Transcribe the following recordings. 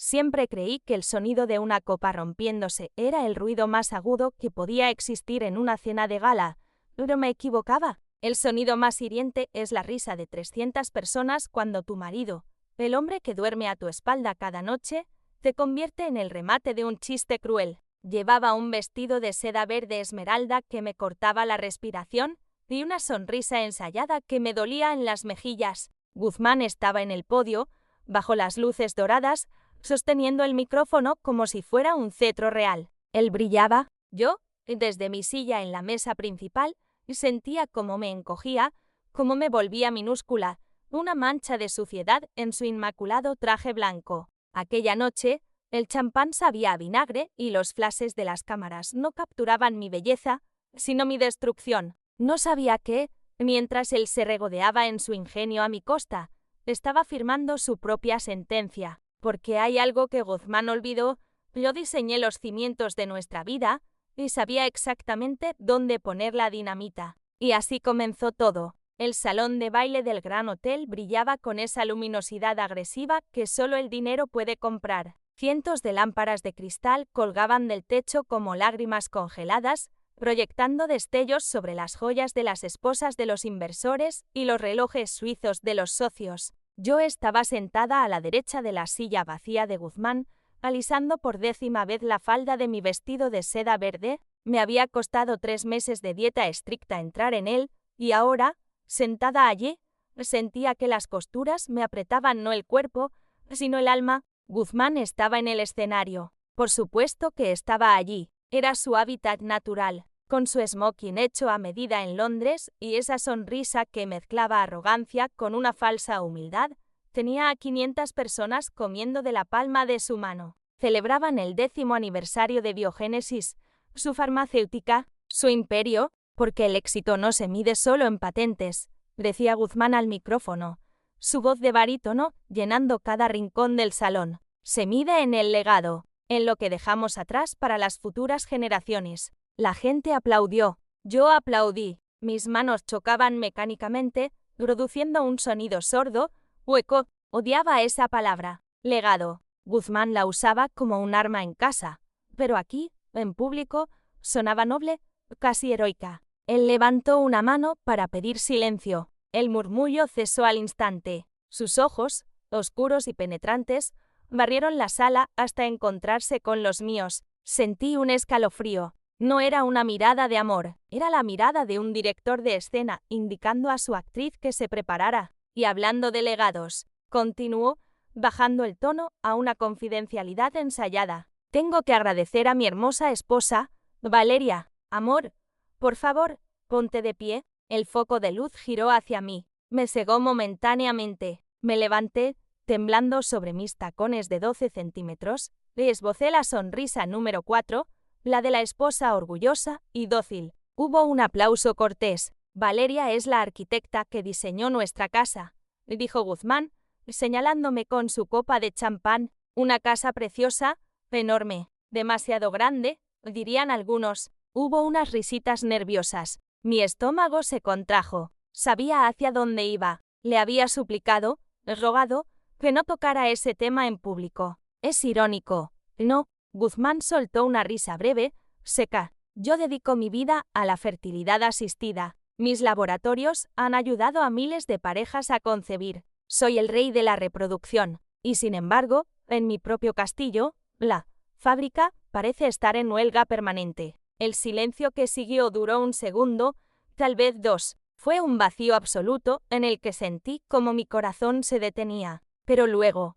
Siempre creí que el sonido de una copa rompiéndose era el ruido más agudo que podía existir en una cena de gala, pero me equivocaba. El sonido más hiriente es la risa de 300 personas cuando tu marido, el hombre que duerme a tu espalda cada noche, te convierte en el remate de un chiste cruel. Llevaba un vestido de seda verde esmeralda que me cortaba la respiración y una sonrisa ensayada que me dolía en las mejillas. Guzmán estaba en el podio, bajo las luces doradas, sosteniendo el micrófono como si fuera un cetro real. Él brillaba. Yo, desde mi silla en la mesa principal, sentía cómo me encogía, cómo me volvía minúscula, una mancha de suciedad en su inmaculado traje blanco. Aquella noche, el champán sabía a vinagre y los flashes de las cámaras no capturaban mi belleza, sino mi destrucción. No sabía que, mientras él se regodeaba en su ingenio a mi costa, estaba firmando su propia sentencia. Porque hay algo que Guzmán olvidó. Yo diseñé los cimientos de nuestra vida y sabía exactamente dónde poner la dinamita. Y así comenzó todo. El salón de baile del Gran Hotel brillaba con esa luminosidad agresiva que solo el dinero puede comprar. Cientos de lámparas de cristal colgaban del techo como lágrimas congeladas, proyectando destellos sobre las joyas de las esposas de los inversores y los relojes suizos de los socios. Yo estaba sentada a la derecha de la silla vacía de Guzmán, alisando por 10ª vez la falda de mi vestido de seda verde. Me había costado 3 meses de dieta estricta entrar en él, y ahora, sentada allí, sentía que las costuras me apretaban no el cuerpo, sino el alma. Guzmán estaba en el escenario. Por supuesto que estaba allí. Era su hábitat natural, con su smoking hecho a medida en Londres y esa sonrisa que mezclaba arrogancia con una falsa humildad. Tenía a 500 personas comiendo de la palma de su mano. Celebraban el 10º aniversario de Biogénesis, su farmacéutica, su imperio, porque el éxito no se mide solo en patentes, decía Guzmán al micrófono, su voz de barítono llenando cada rincón del salón. Se mide en el legado, en lo que dejamos atrás para las futuras generaciones. La gente aplaudió. Yo aplaudí. Mis manos chocaban mecánicamente, produciendo un sonido sordo, hueco. Odiaba esa palabra. Legado. Guzmán la usaba como un arma en casa, pero aquí, en público, sonaba noble, casi heroica. Él levantó una mano para pedir silencio. El murmullo cesó al instante. Sus ojos, oscuros y penetrantes, barrieron la sala hasta encontrarse con los míos. Sentí un escalofrío. No era una mirada de amor, era la mirada de un director de escena indicando a su actriz que se preparara. Y hablando de legados, continuó, bajando el tono a una confidencialidad ensayada. Tengo que agradecer a mi hermosa esposa, Valeria. Amor, por favor, ponte de pie. El foco de luz giró hacia mí. Me cegó momentáneamente. Me levanté, temblando sobre mis tacones de 12 centímetros, le esbocé la sonrisa número 4, la de la esposa orgullosa y dócil. Hubo un aplauso cortés. Valeria es la arquitecta que diseñó nuestra casa, dijo Guzmán, señalándome con su copa de champán. Una casa preciosa, enorme, demasiado grande, dirían algunos. Hubo unas risitas nerviosas. Mi estómago se contrajo. Sabía hacia dónde iba. Le había suplicado, rogado, que no tocara ese tema en público. Es irónico, ¿no? Guzmán soltó una risa breve, seca. Yo dedico mi vida a la fertilidad asistida. Mis laboratorios han ayudado a miles de parejas a concebir. Soy el rey de la reproducción. Y sin embargo, en mi propio castillo, la fábrica parece estar en huelga permanente. El silencio que siguió duró un segundo, tal vez 2. Fue un vacío absoluto en el que sentí como mi corazón se detenía. Pero luego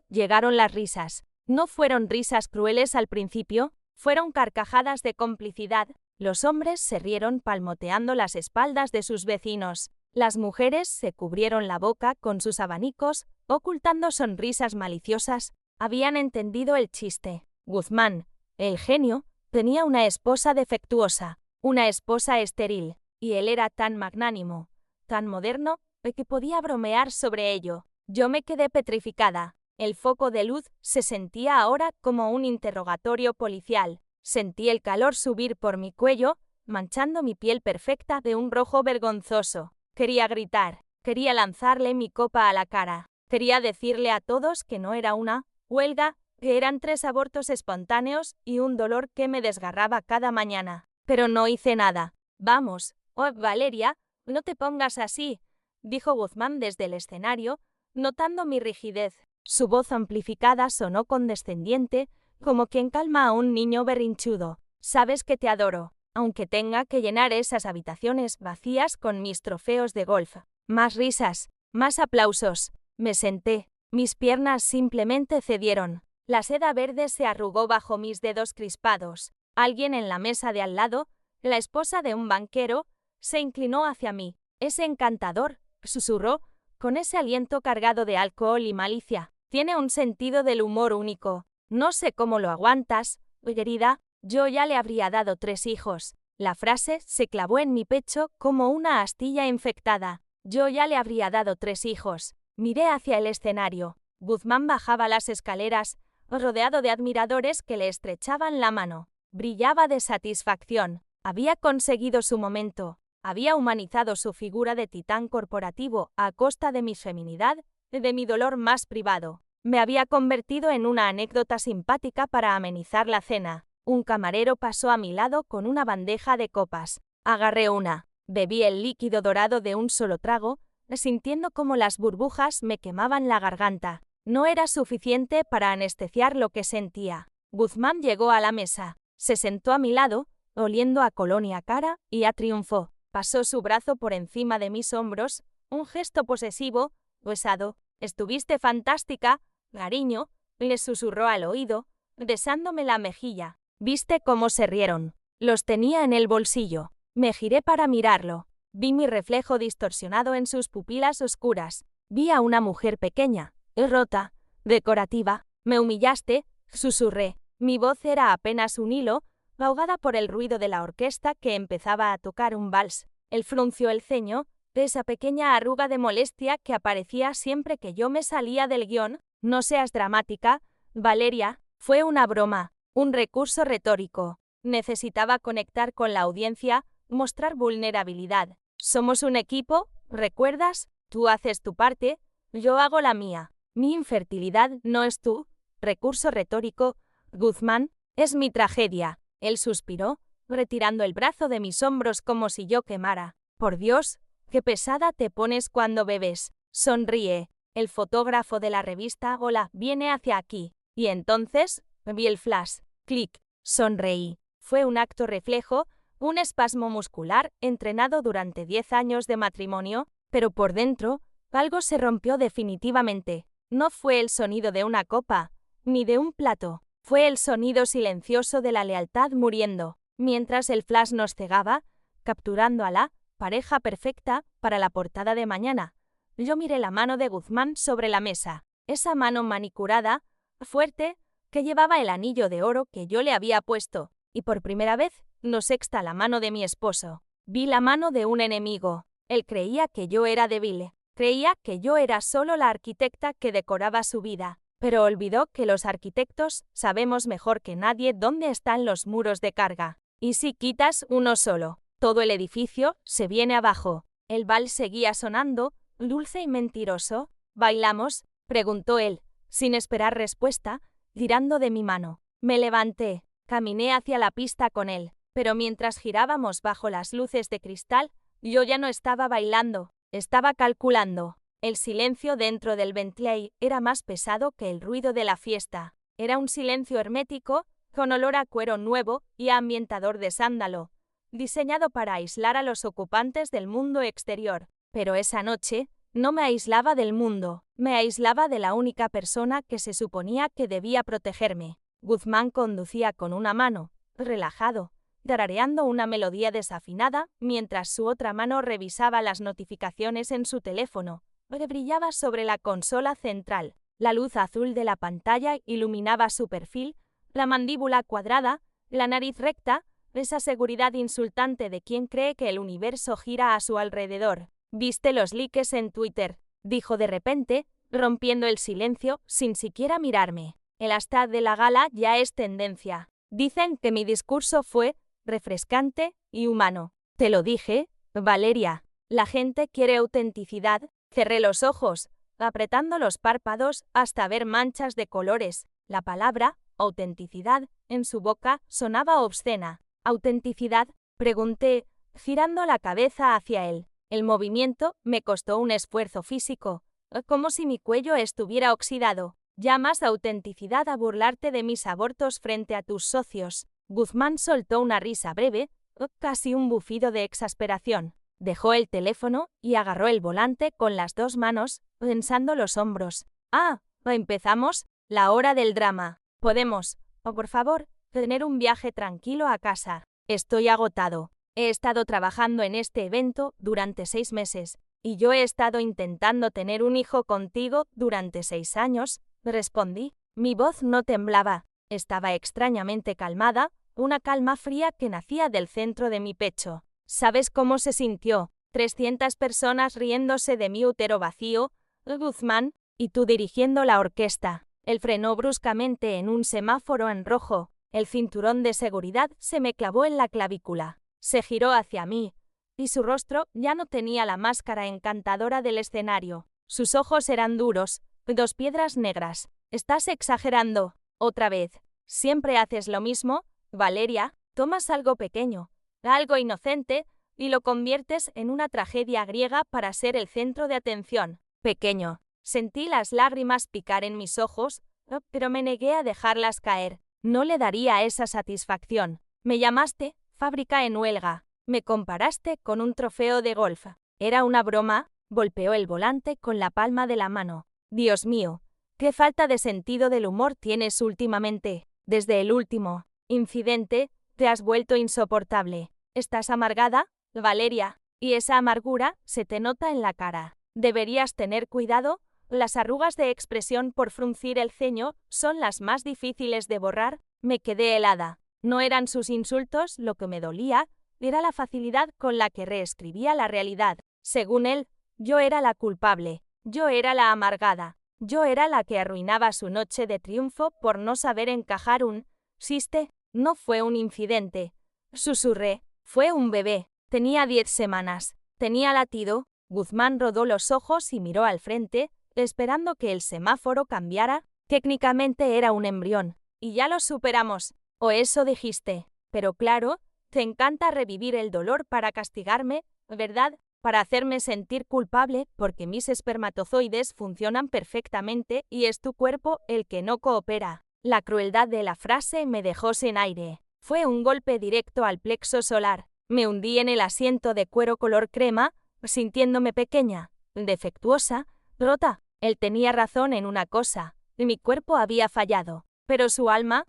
llegaron las risas. No fueron risas crueles al principio, fueron carcajadas de complicidad. Los hombres se rieron palmoteando las espaldas de sus vecinos. Las mujeres se cubrieron la boca con sus abanicos, ocultando sonrisas maliciosas. Habían entendido el chiste. Guzmán, el genio, tenía una esposa defectuosa, una esposa estéril, y él era tan magnánimo, tan moderno, que podía bromear sobre ello. Yo me quedé petrificada. El foco de luz se sentía ahora como un interrogatorio policial. Sentí el calor subir por mi cuello, manchando mi piel perfecta de un rojo vergonzoso. Quería gritar, quería lanzarle mi copa a la cara, quería decirle a todos que no era una huelga, que eran 3 abortos espontáneos y un dolor que me desgarraba cada mañana. Pero no hice nada. Vamos, Valeria, no te pongas así, dijo Guzmán desde el escenario, notando mi rigidez. Su voz amplificada sonó condescendiente, como quien calma a un niño berrinchudo. Sabes que te adoro, aunque tenga que llenar esas habitaciones vacías con mis trofeos de golf. Más risas, más aplausos. Me senté. Mis piernas simplemente cedieron. La seda verde se arrugó bajo mis dedos crispados. Alguien en la mesa de al lado, la esposa de un banquero, se inclinó hacia mí. Es encantador, susurró, con ese aliento cargado de alcohol y malicia. Tiene un sentido del humor único. No sé cómo lo aguantas, querida. Yo ya le habría dado 3 hijos. La frase se clavó en mi pecho como una astilla infectada. Yo ya le habría dado 3 hijos. Miré hacia el escenario. Guzmán bajaba las escaleras, rodeado de admiradores que le estrechaban la mano. Brillaba de satisfacción. Había conseguido su momento. Había humanizado su figura de titán corporativo a costa de mi feminidad, de mi dolor más privado. Me había convertido en una anécdota simpática para amenizar la cena. Un camarero pasó a mi lado con una bandeja de copas. Agarré una. Bebí el líquido dorado de un solo trago, sintiendo como las burbujas me quemaban la garganta. No era suficiente para anestesiar lo que sentía. Guzmán llegó a la mesa. Se sentó a mi lado, oliendo a colonia cara, y triunfó. Pasó su brazo por encima de mis hombros, un gesto posesivo, pesado. Estuviste fantástica, cariño, le susurró al oído, besándome la mejilla. ¿Viste cómo se rieron? Los tenía en el bolsillo. Me giré para mirarlo. Vi mi reflejo distorsionado en sus pupilas oscuras. Vi a una mujer pequeña, rota, decorativa. Me humillaste, susurré. Mi voz era apenas un hilo, ahogada por el ruido de la orquesta que empezaba a tocar un vals. Él frunció el ceño, esa pequeña arruga de molestia que aparecía siempre que yo me salía del guión. No seas dramática, Valeria, fue una broma, un recurso retórico. Necesitaba conectar con la audiencia, mostrar vulnerabilidad. Somos un equipo, ¿recuerdas? Tú haces tu parte, yo hago la mía. Mi infertilidad no es tu recurso retórico, Guzmán, es mi tragedia. Él suspiró, retirando el brazo de mis hombros como si yo quemara. Por Dios, qué pesada te pones cuando bebes. Sonríe. El fotógrafo de la revista Hola viene hacia aquí. Y entonces, vi el flash. Clic. Sonreí. Fue un acto reflejo, un espasmo muscular entrenado durante 10 años de matrimonio, pero por dentro, algo se rompió definitivamente. No fue el sonido de una copa, ni de un plato. Fue el sonido silencioso de la lealtad muriendo, mientras el flash nos cegaba, capturando a la pareja perfecta para la portada de mañana. Yo miré la mano de Guzmán sobre la mesa, esa mano manicurada, fuerte, que llevaba el anillo de oro que yo le había puesto, y por primera vez no sexta la mano de mi esposo. Vi la mano de un enemigo. Él creía que yo era débil, creía que yo era solo la arquitecta que decoraba su vida. Pero olvidó que los arquitectos sabemos mejor que nadie dónde están los muros de carga. Y si quitas uno solo, todo el edificio se viene abajo. El vals seguía sonando, dulce y mentiroso. ¿Bailamos?, preguntó él, sin esperar respuesta, tirando de mi mano. Me levanté, caminé hacia la pista con él, pero mientras girábamos bajo las luces de cristal, yo ya no estaba bailando, estaba calculando. El silencio dentro del Bentley era más pesado que el ruido de la fiesta. Era un silencio hermético, con olor a cuero nuevo y a ambientador de sándalo, diseñado para aislar a los ocupantes del mundo exterior. Pero esa noche no me aislaba del mundo, me aislaba de la única persona que se suponía que debía protegerme. Guzmán conducía con una mano, relajado, tarareando una melodía desafinada, mientras su otra mano revisaba las notificaciones en su teléfono, que brillaba sobre la consola central. La luz azul de la pantalla iluminaba su perfil, la mandíbula cuadrada, la nariz recta, esa seguridad insultante de quien cree que el universo gira a su alrededor. «¿Viste los likes en Twitter?», dijo de repente, rompiendo el silencio sin siquiera mirarme. El hashtag de la gala ya es tendencia. Dicen que mi discurso fue refrescante y humano. Te lo dije, Valeria. La gente quiere autenticidad. Cerré los ojos, apretando los párpados hasta ver manchas de colores. La palabra autenticidad en su boca sonaba obscena. ¿Autenticidad?, pregunté, girando la cabeza hacia él. El movimiento me costó un esfuerzo físico, como si mi cuello estuviera oxidado. ¿Llamas autenticidad a burlarte de mis abortos frente a tus socios? Guzmán soltó una risa breve, casi un bufido de exasperación. Dejó el teléfono y agarró el volante con las dos manos, tensando los hombros. Ah, empezamos la hora del drama. Podemos, por favor, tener un viaje tranquilo a casa. Estoy agotado. He estado trabajando en este evento durante 6 meses, y yo he estado intentando tener un hijo contigo durante 6 años, respondí. Mi voz no temblaba. Estaba extrañamente calmada, una calma fría que nacía del centro de mi pecho. ¿Sabes cómo se sintió? 300 personas riéndose de mi útero vacío, Guzmán, y tú dirigiendo la orquesta. Él frenó bruscamente en un semáforo en rojo. El cinturón de seguridad se me clavó en la clavícula. Se giró hacia mí, y su rostro ya no tenía la máscara encantadora del escenario. Sus ojos eran duros, 2 piedras negras. Estás exagerando. Otra vez. Siempre haces lo mismo, Valeria. Tomas algo pequeño, algo inocente, y lo conviertes en una tragedia griega para ser el centro de atención. Pequeño. Sentí las lágrimas picar en mis ojos, pero me negué a dejarlas caer. No le daría esa satisfacción. Me llamaste fábrica en huelga. Me comparaste con un trofeo de golf. ¿Era una broma? Golpeó el volante con la palma de la mano. Dios mío, qué falta de sentido del humor tienes últimamente. Desde el último incidente, te has vuelto insoportable. ¿Estás amargada, Valeria? Y esa amargura se te nota en la cara. Deberías tener cuidado. Las arrugas de expresión por fruncir el ceño son las más difíciles de borrar. Me quedé helada. No eran sus insultos lo que me dolía, era la facilidad con la que reescribía la realidad. Según él, yo era la culpable, yo era la amargada, yo era la que arruinaba su noche de triunfo por no saber encajar un «siste». No fue un incidente. Susurré. Fue un bebé. Tenía 10 semanas. Tenía latido. Guzmán rodó los ojos y miró al frente, esperando que el semáforo cambiara. Técnicamente era un embrión. Y ya lo superamos. O eso dijiste. Pero claro, te encanta revivir el dolor para castigarme, ¿verdad? Para hacerme sentir culpable porque mis espermatozoides funcionan perfectamente y es tu cuerpo el que no coopera. La crueldad de la frase me dejó sin aire. Fue un golpe directo al plexo solar. Me hundí en el asiento de cuero color crema, sintiéndome pequeña, defectuosa, rota. Él tenía razón en una cosa. Mi cuerpo había fallado. Pero su alma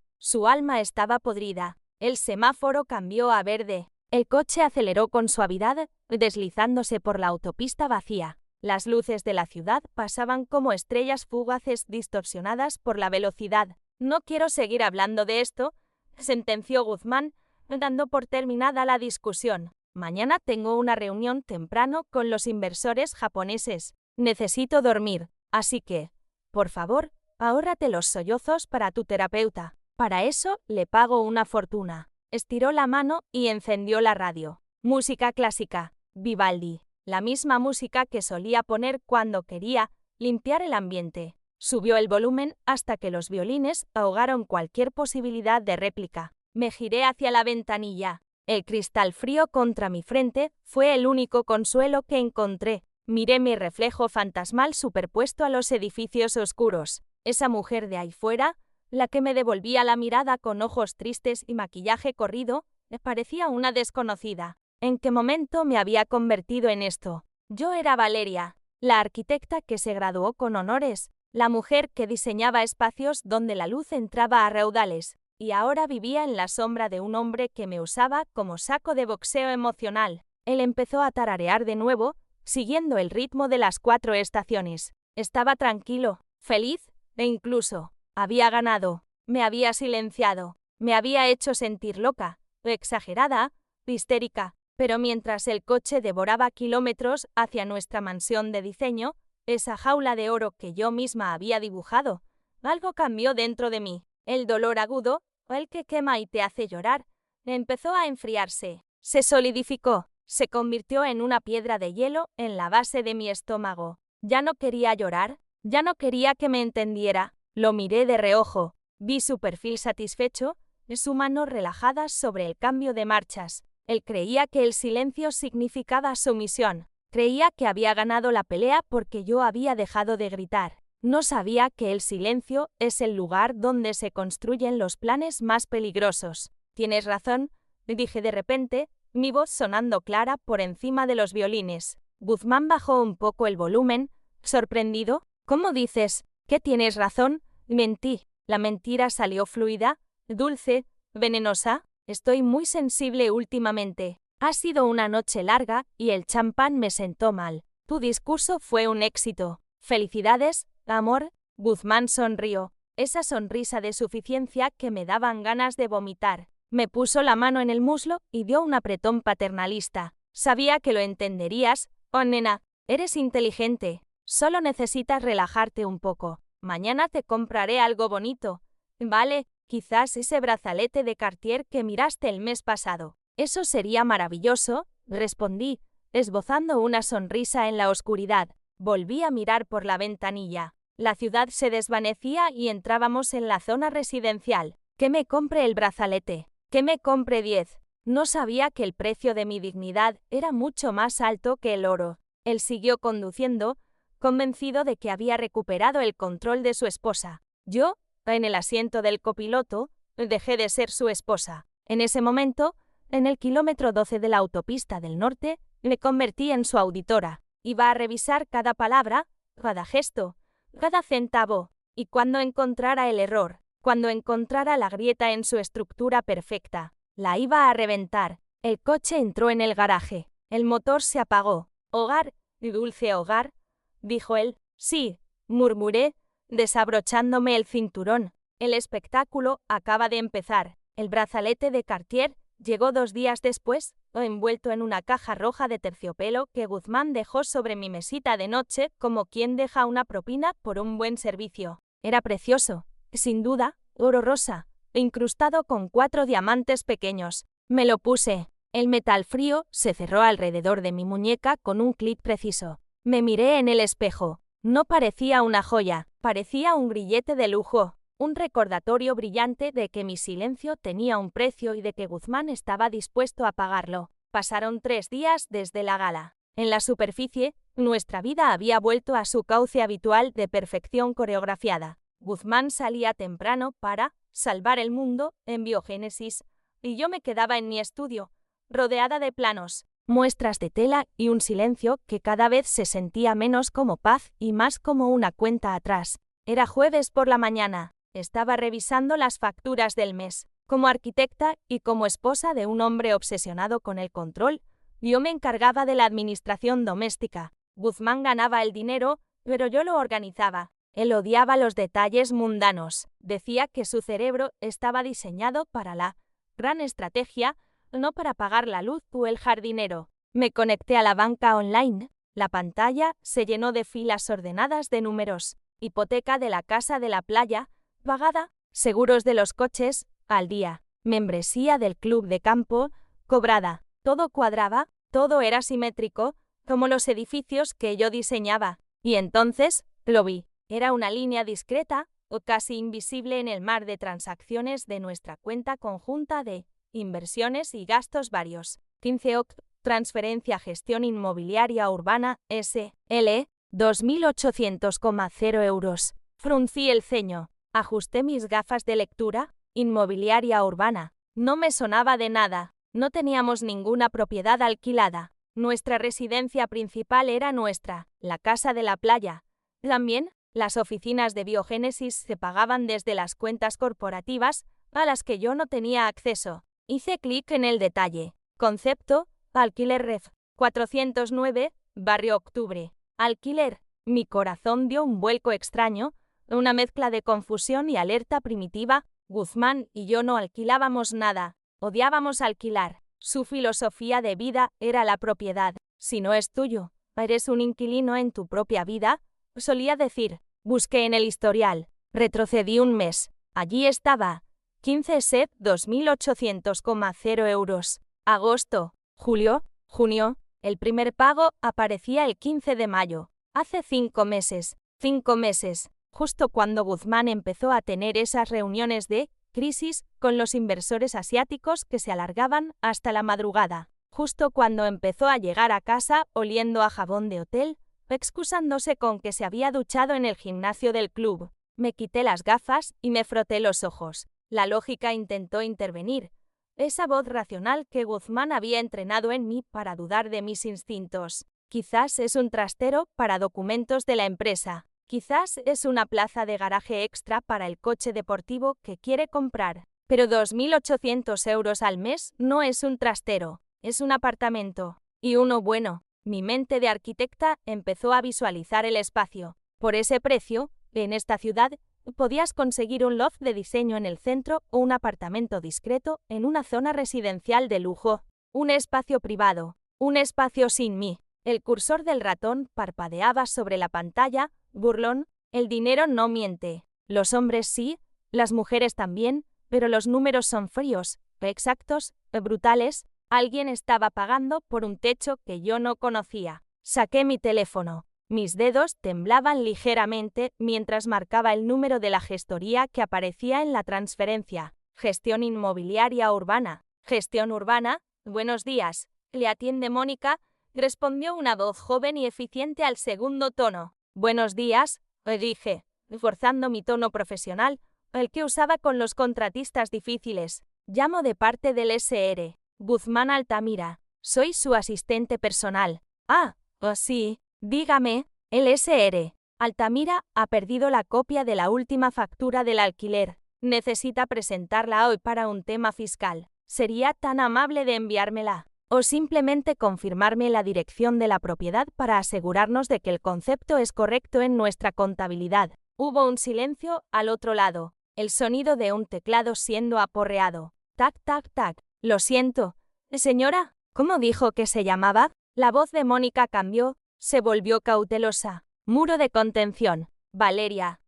estaba podrida. El semáforo cambió a verde. El coche aceleró con suavidad, deslizándose por la autopista vacía. Las luces de la ciudad pasaban como estrellas fugaces distorsionadas por la velocidad. No quiero seguir hablando de esto, sentenció Guzmán, dando por terminada la discusión. Mañana tengo una reunión temprano con los inversores japoneses. Necesito dormir, así que, por favor, ahórrate los sollozos para tu terapeuta. Para eso le pago una fortuna. Estiró la mano y encendió la radio. Música clásica. Vivaldi. La misma música que solía poner cuando quería limpiar el ambiente. Subió el volumen hasta que los violines ahogaron cualquier posibilidad de réplica. Me giré hacia la ventanilla. El cristal frío contra mi frente fue el único consuelo que encontré. Miré mi reflejo fantasmal superpuesto a los edificios oscuros. Esa mujer de ahí fuera, la que me devolvía la mirada con ojos tristes y maquillaje corrido, me parecía una desconocida. ¿En qué momento me había convertido en esto? Yo era Valeria, la arquitecta que se graduó con honores, la mujer que diseñaba espacios donde la luz entraba a raudales, y ahora vivía en la sombra de un hombre que me usaba como saco de boxeo emocional. Él empezó a tararear de nuevo, siguiendo el ritmo de las 4 estaciones. Estaba tranquilo, feliz, e incluso había ganado. Me había silenciado, me había hecho sentir loca, exagerada, histérica. Pero mientras el coche devoraba kilómetros hacia nuestra mansión de diseño, esa jaula de oro que yo misma había dibujado, algo cambió dentro de mí. El dolor agudo, el que quema y te hace llorar, empezó a enfriarse. Se solidificó, se convirtió en una piedra de hielo en la base de mi estómago. Ya no quería llorar, Ya no quería que me entendiera. Lo miré de reojo. Vi su perfil satisfecho, su mano relajada sobre el cambio de marchas. Él creía que el silencio significaba sumisión. Creía que había ganado la pelea porque yo había dejado de gritar. No sabía que el silencio es el lugar donde se construyen los planes más peligrosos. Tienes razón, dije de repente, mi voz sonando clara por encima de los violines. Guzmán bajó un poco el volumen, sorprendido. ¿Cómo dices? ¿Que tienes razón? Mentí. La mentira salió fluida, dulce, venenosa. Estoy muy sensible últimamente. Ha sido una noche larga y el champán me sentó mal. Tu discurso fue un éxito. Felicidades, amor. Guzmán sonrió. Esa sonrisa de suficiencia que me daban ganas de vomitar. Me puso la mano en el muslo y dio un apretón paternalista. Sabía que lo entenderías. Oh, nena, eres inteligente. Solo necesitas relajarte un poco. Mañana te compraré algo bonito. Vale, quizás ese brazalete de Cartier que miraste el mes pasado. Eso sería maravilloso, respondí, esbozando una sonrisa en la oscuridad. Volví a mirar por la ventanilla. La ciudad se desvanecía y entrábamos en la zona residencial. Que me compre el brazalete. Que me compre 10. No sabía que el precio de mi dignidad era mucho más alto que el oro. Él siguió conduciendo, convencido de que había recuperado el control de su esposa. Yo, en el asiento del copiloto, dejé de ser su esposa. En ese momento, en el kilómetro 12 de la autopista del norte, me convertí en su auditora. Iba a revisar cada palabra, cada gesto, cada centavo, y cuando encontrara el error, cuando encontrara la grieta en su estructura perfecta, la iba a reventar. El coche entró en el garaje. El motor se apagó. Hogar, dulce hogar, dijo él. Sí, murmuré, desabrochándome el cinturón. El espectáculo acaba de empezar. El brazalete de Cartier llegó 2 días después, envuelto en una caja roja de terciopelo que Guzmán dejó sobre mi mesita de noche como quien deja una propina por un buen servicio. Era precioso, sin duda, oro rosa, incrustado con 4 diamantes pequeños. Me lo puse. El metal frío se cerró alrededor de mi muñeca con un clic preciso. Me miré en el espejo. No parecía una joya, parecía un grillete de lujo, un recordatorio brillante de que mi silencio tenía un precio y de que Guzmán estaba dispuesto a pagarlo. Pasaron 3 días desde la gala. En la superficie, nuestra vida había vuelto a su cauce habitual de perfección coreografiada. Guzmán salía temprano para salvar el mundo en biogénesis, y yo me quedaba en mi estudio, rodeada de planos, muestras de tela y un silencio que cada vez se sentía menos como paz y más como una cuenta atrás. Era jueves por la mañana. Estaba revisando las facturas del mes. Como arquitecta y como esposa de un hombre obsesionado con el control, yo me encargaba de la administración doméstica. Guzmán ganaba el dinero, pero yo lo organizaba. Él odiaba los detalles mundanos. Decía que su cerebro estaba diseñado para la gran estrategia, no para pagar la luz o el jardinero. Me conecté a la banca online. La pantalla se llenó de filas ordenadas de números. Hipoteca de la casa de la playa, pagada. Seguros de los coches, al día. Membresía del club de campo, cobrada. Todo cuadraba, todo era simétrico, como los edificios que yo diseñaba. Y entonces, lo vi. Era una línea discreta, o casi invisible en el mar de transacciones de nuestra cuenta conjunta de inversiones y gastos varios. 15 oct. Transferencia Gestión Inmobiliaria Urbana, S.L. 2.800,0 euros. Fruncí el ceño. Ajusté mis gafas de lectura. Inmobiliaria Urbana. No me sonaba de nada. No teníamos ninguna propiedad alquilada. Nuestra residencia principal era nuestra, la casa de la playa. También, las oficinas de biogénesis se pagaban desde las cuentas corporativas, a las que yo no tenía acceso. Hice clic en el detalle. Concepto, alquiler ref. 409, Barrio Octubre. Alquiler. Mi corazón dio un vuelco extraño, una mezcla de confusión y alerta primitiva. Guzmán y yo no alquilábamos nada. Odiábamos alquilar. Su filosofía de vida era la propiedad. Si no es tuyo, eres un inquilino en tu propia vida, solía decir. Busqué en el historial. Retrocedí un mes. Allí estaba. 15 SED 2.800,0 euros. Agosto, julio, junio. El primer pago aparecía el 15 de mayo. Hace 5 meses. 5 meses, justo cuando Guzmán empezó a tener esas reuniones de crisis con los inversores asiáticos que se alargaban hasta la madrugada. Justo cuando empezó a llegar a casa oliendo a jabón de hotel, excusándose con que se había duchado en el gimnasio del club. Me quité las gafas y me froté los ojos. La lógica intentó intervenir. Esa voz racional que Guzmán había entrenado en mí para dudar de mis instintos. Quizás es un trastero para documentos de la empresa. Quizás es una plaza de garaje extra para el coche deportivo que quiere comprar. Pero 2.800 euros al mes no es un trastero, es un apartamento. Y uno bueno. Mi mente de arquitecta empezó a visualizar el espacio. Por ese precio, en esta ciudad, podías conseguir un loft de diseño en el centro o un apartamento discreto en una zona residencial de lujo. Un espacio privado, un espacio sin mí. El cursor del ratón parpadeaba sobre la pantalla, burlón. El dinero no miente. Los hombres sí, las mujeres también, pero los números son fríos, exactos, brutales. Alguien estaba pagando por un techo que yo no conocía. Saqué mi teléfono. Mis dedos temblaban ligeramente mientras marcaba el número de la gestoría que aparecía en la transferencia. Gestión inmobiliaria urbana. Gestión urbana. Buenos días. ¿Le atiende Mónica? Respondió una voz joven y eficiente al segundo tono. Buenos días, dije, forzando mi tono profesional, el que usaba con los contratistas difíciles. Llamo de parte del SR. Guzmán Altamira. Soy su asistente personal. Ah, sí. Dígame, el SR. Altamira ha perdido la copia de la última factura del alquiler. Necesita presentarla hoy para un tema fiscal. ¿Sería tan amable de enviármela? O simplemente confirmarme la dirección de la propiedad para asegurarnos de que el concepto es correcto en nuestra contabilidad. Hubo un silencio al otro lado. El sonido de un teclado siendo aporreado. Tac, tac, tac. Lo siento. Señora, ¿cómo dijo que se llamaba? La voz de Mónica cambió, se volvió cautelosa. Muro de contención. Valeria.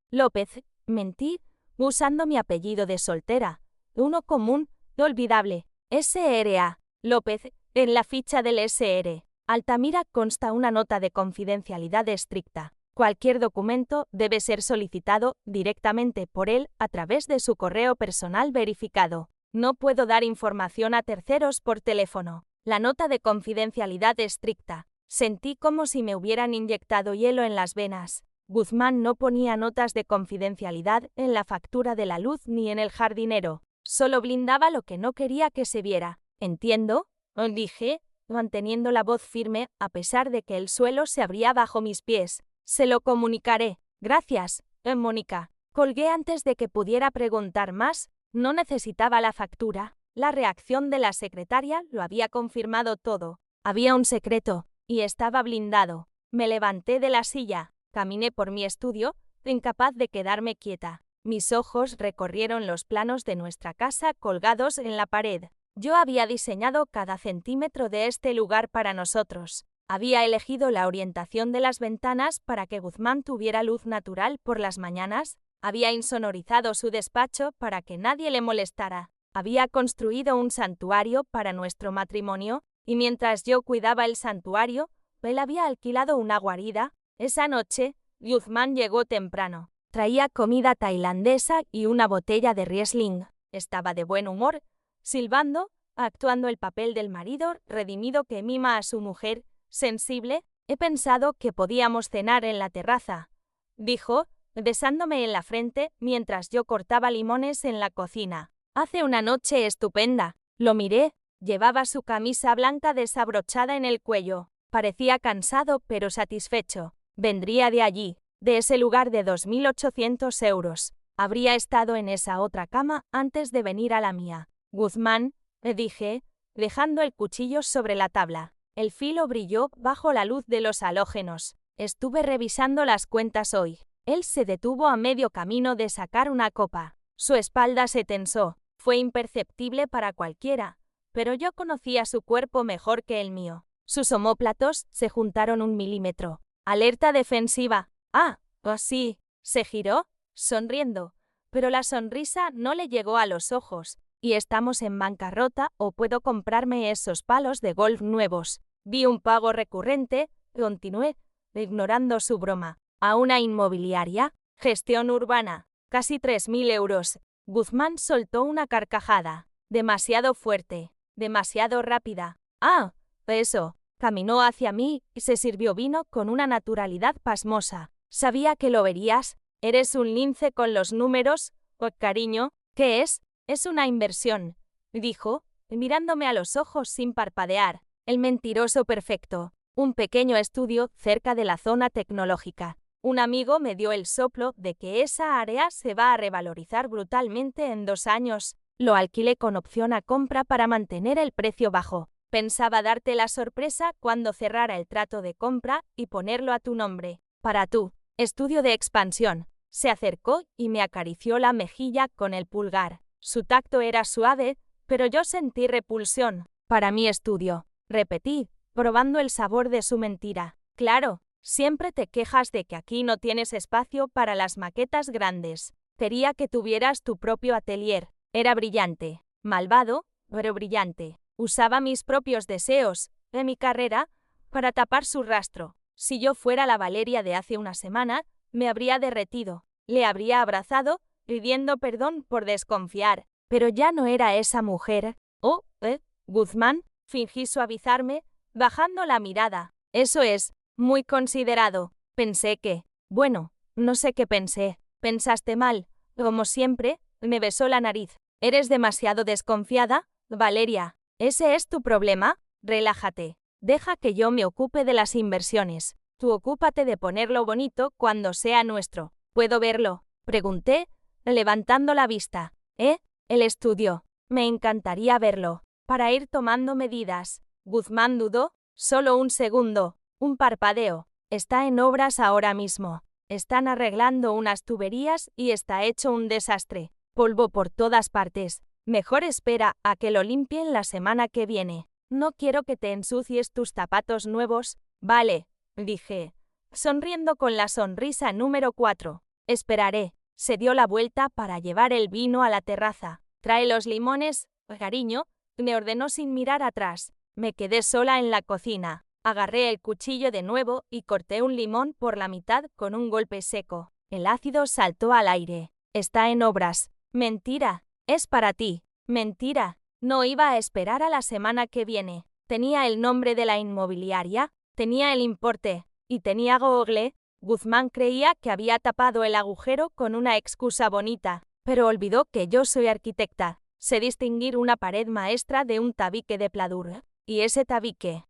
López. Mentí, usando mi apellido de soltera. Uno común, olvidable. S.R.A. López. En la ficha del S.R. Altamira consta una nota de confidencialidad estricta. Cualquier documento debe ser solicitado directamente por él a través de su correo personal verificado. No puedo dar información a terceros por teléfono. La nota de confidencialidad estricta. Sentí como si me hubieran inyectado hielo en las venas. Guzmán no ponía notas de confidencialidad en la factura de la luz ni en el jardinero. Solo blindaba lo que no quería que se viera. ¿Entiendo?, dije, manteniendo la voz firme a pesar de que el suelo se abría bajo mis pies. Se lo comunicaré. Gracias, Mónica. Colgué antes de que pudiera preguntar más. No necesitaba la factura. La reacción de la secretaria lo había confirmado todo. Había un secreto, y estaba blindado. Me levanté de la silla, caminé por mi estudio, incapaz de quedarme quieta. Mis ojos recorrieron los planos de nuestra casa colgados en la pared. Yo había diseñado cada centímetro de este lugar para nosotros. Había elegido la orientación de las ventanas para que Guzmán tuviera luz natural por las mañanas. Había insonorizado su despacho para que nadie le molestara. Había construido un santuario para nuestro matrimonio, y mientras yo cuidaba el santuario, él había alquilado una guarida. Esa noche, Guzmán llegó temprano. Traía comida tailandesa y una botella de Riesling. Estaba de buen humor, silbando, actuando el papel del marido redimido que mima a su mujer, sensible. He pensado que podíamos cenar en la terraza, dijo, besándome en la frente mientras yo cortaba limones en la cocina. Hace una noche estupenda. Lo miré. Llevaba su camisa blanca desabrochada en el cuello. Parecía cansado pero satisfecho. Vendría de allí, de ese lugar de 2.800 euros. Habría estado en esa otra cama antes de venir a la mía. Guzmán, dije, dejando el cuchillo sobre la tabla. El filo brilló bajo la luz de los halógenos. Estuve revisando las cuentas hoy. Él se detuvo a medio camino de sacar una copa. Su espalda se tensó. Fue imperceptible para cualquiera, pero yo conocía su cuerpo mejor que el mío. Sus omóplatos se juntaron 1 milímetro. Alerta defensiva. Ah, sí. Se giró, sonriendo, pero la sonrisa no le llegó a los ojos. Y estamos en bancarrota o puedo comprarme esos palos de golf nuevos. Vi un pago recurrente, continué, ignorando su broma. ¿A una inmobiliaria? Gestión urbana. Casi 3.000 euros. Guzmán soltó una carcajada. Demasiado fuerte. Demasiado rápida. Ah, eso. Caminó hacia mí y se sirvió vino con una naturalidad pasmosa. Sabía que lo verías. Eres un lince con los números. Oh, cariño, ¿qué es? Es una inversión, dijo, mirándome a los ojos sin parpadear. El mentiroso perfecto. Un pequeño estudio cerca de la zona tecnológica. Un amigo me dio el soplo de que esa área se va a revalorizar brutalmente en 2 años. Lo alquilé con opción a compra para mantener el precio bajo. Pensaba darte la sorpresa cuando cerrara el trato de compra y ponerlo a tu nombre. Para tú. Estudio de expansión. Se acercó y me acarició la mejilla con el pulgar. Su tacto era suave, pero yo sentí repulsión. Para mi estudio. Repetí, probando el sabor de su mentira. Claro, siempre te quejas de que aquí no tienes espacio para las maquetas grandes. Quería que tuvieras tu propio atelier. Era brillante. Malvado, pero brillante. Usaba mis propios deseos, de mi carrera, para tapar su rastro. Si yo fuera la Valeria de hace una semana, me habría derretido. Le habría abrazado, pidiendo perdón por desconfiar. Pero ya no era esa mujer. Oh, Guzmán, fingí suavizarme, bajando la mirada. Eso es, muy considerado. Pensé que, bueno, no sé qué pensé. Pensaste mal. Como siempre, me besó la nariz. ¿Eres demasiado desconfiada, Valeria? ¿Ese es tu problema? Relájate. Deja que yo me ocupe de las inversiones. Tú ocúpate de ponerlo bonito cuando sea nuestro. ¿Puedo verlo? Pregunté, levantando la vista. El estudio. Me encantaría verlo. Para ir tomando medidas. Guzmán dudó. Solo un segundo. Un parpadeo. Está en obras ahora mismo. Están arreglando unas tuberías y está hecho un desastre. Polvo por todas partes. Mejor espera a que lo limpien la semana que viene. No quiero que te ensucies tus zapatos nuevos. Vale, dije, sonriendo con la sonrisa número 4. Esperaré. Se dio la vuelta para llevar el vino a la terraza. Trae los limones, cariño, me ordenó sin mirar atrás. Me quedé sola en la cocina. Agarré el cuchillo de nuevo y corté un limón por la mitad con un golpe seco. El ácido saltó al aire. Está en obras. Mentira. Es para ti. Mentira. No iba a esperar a la semana que viene. Tenía el nombre de la inmobiliaria, tenía el importe, y tenía Google. Guzmán creía que había tapado el agujero con una excusa bonita, pero olvidó que yo soy arquitecta. Sé distinguir una pared maestra de un tabique de pladur. Y ese tabique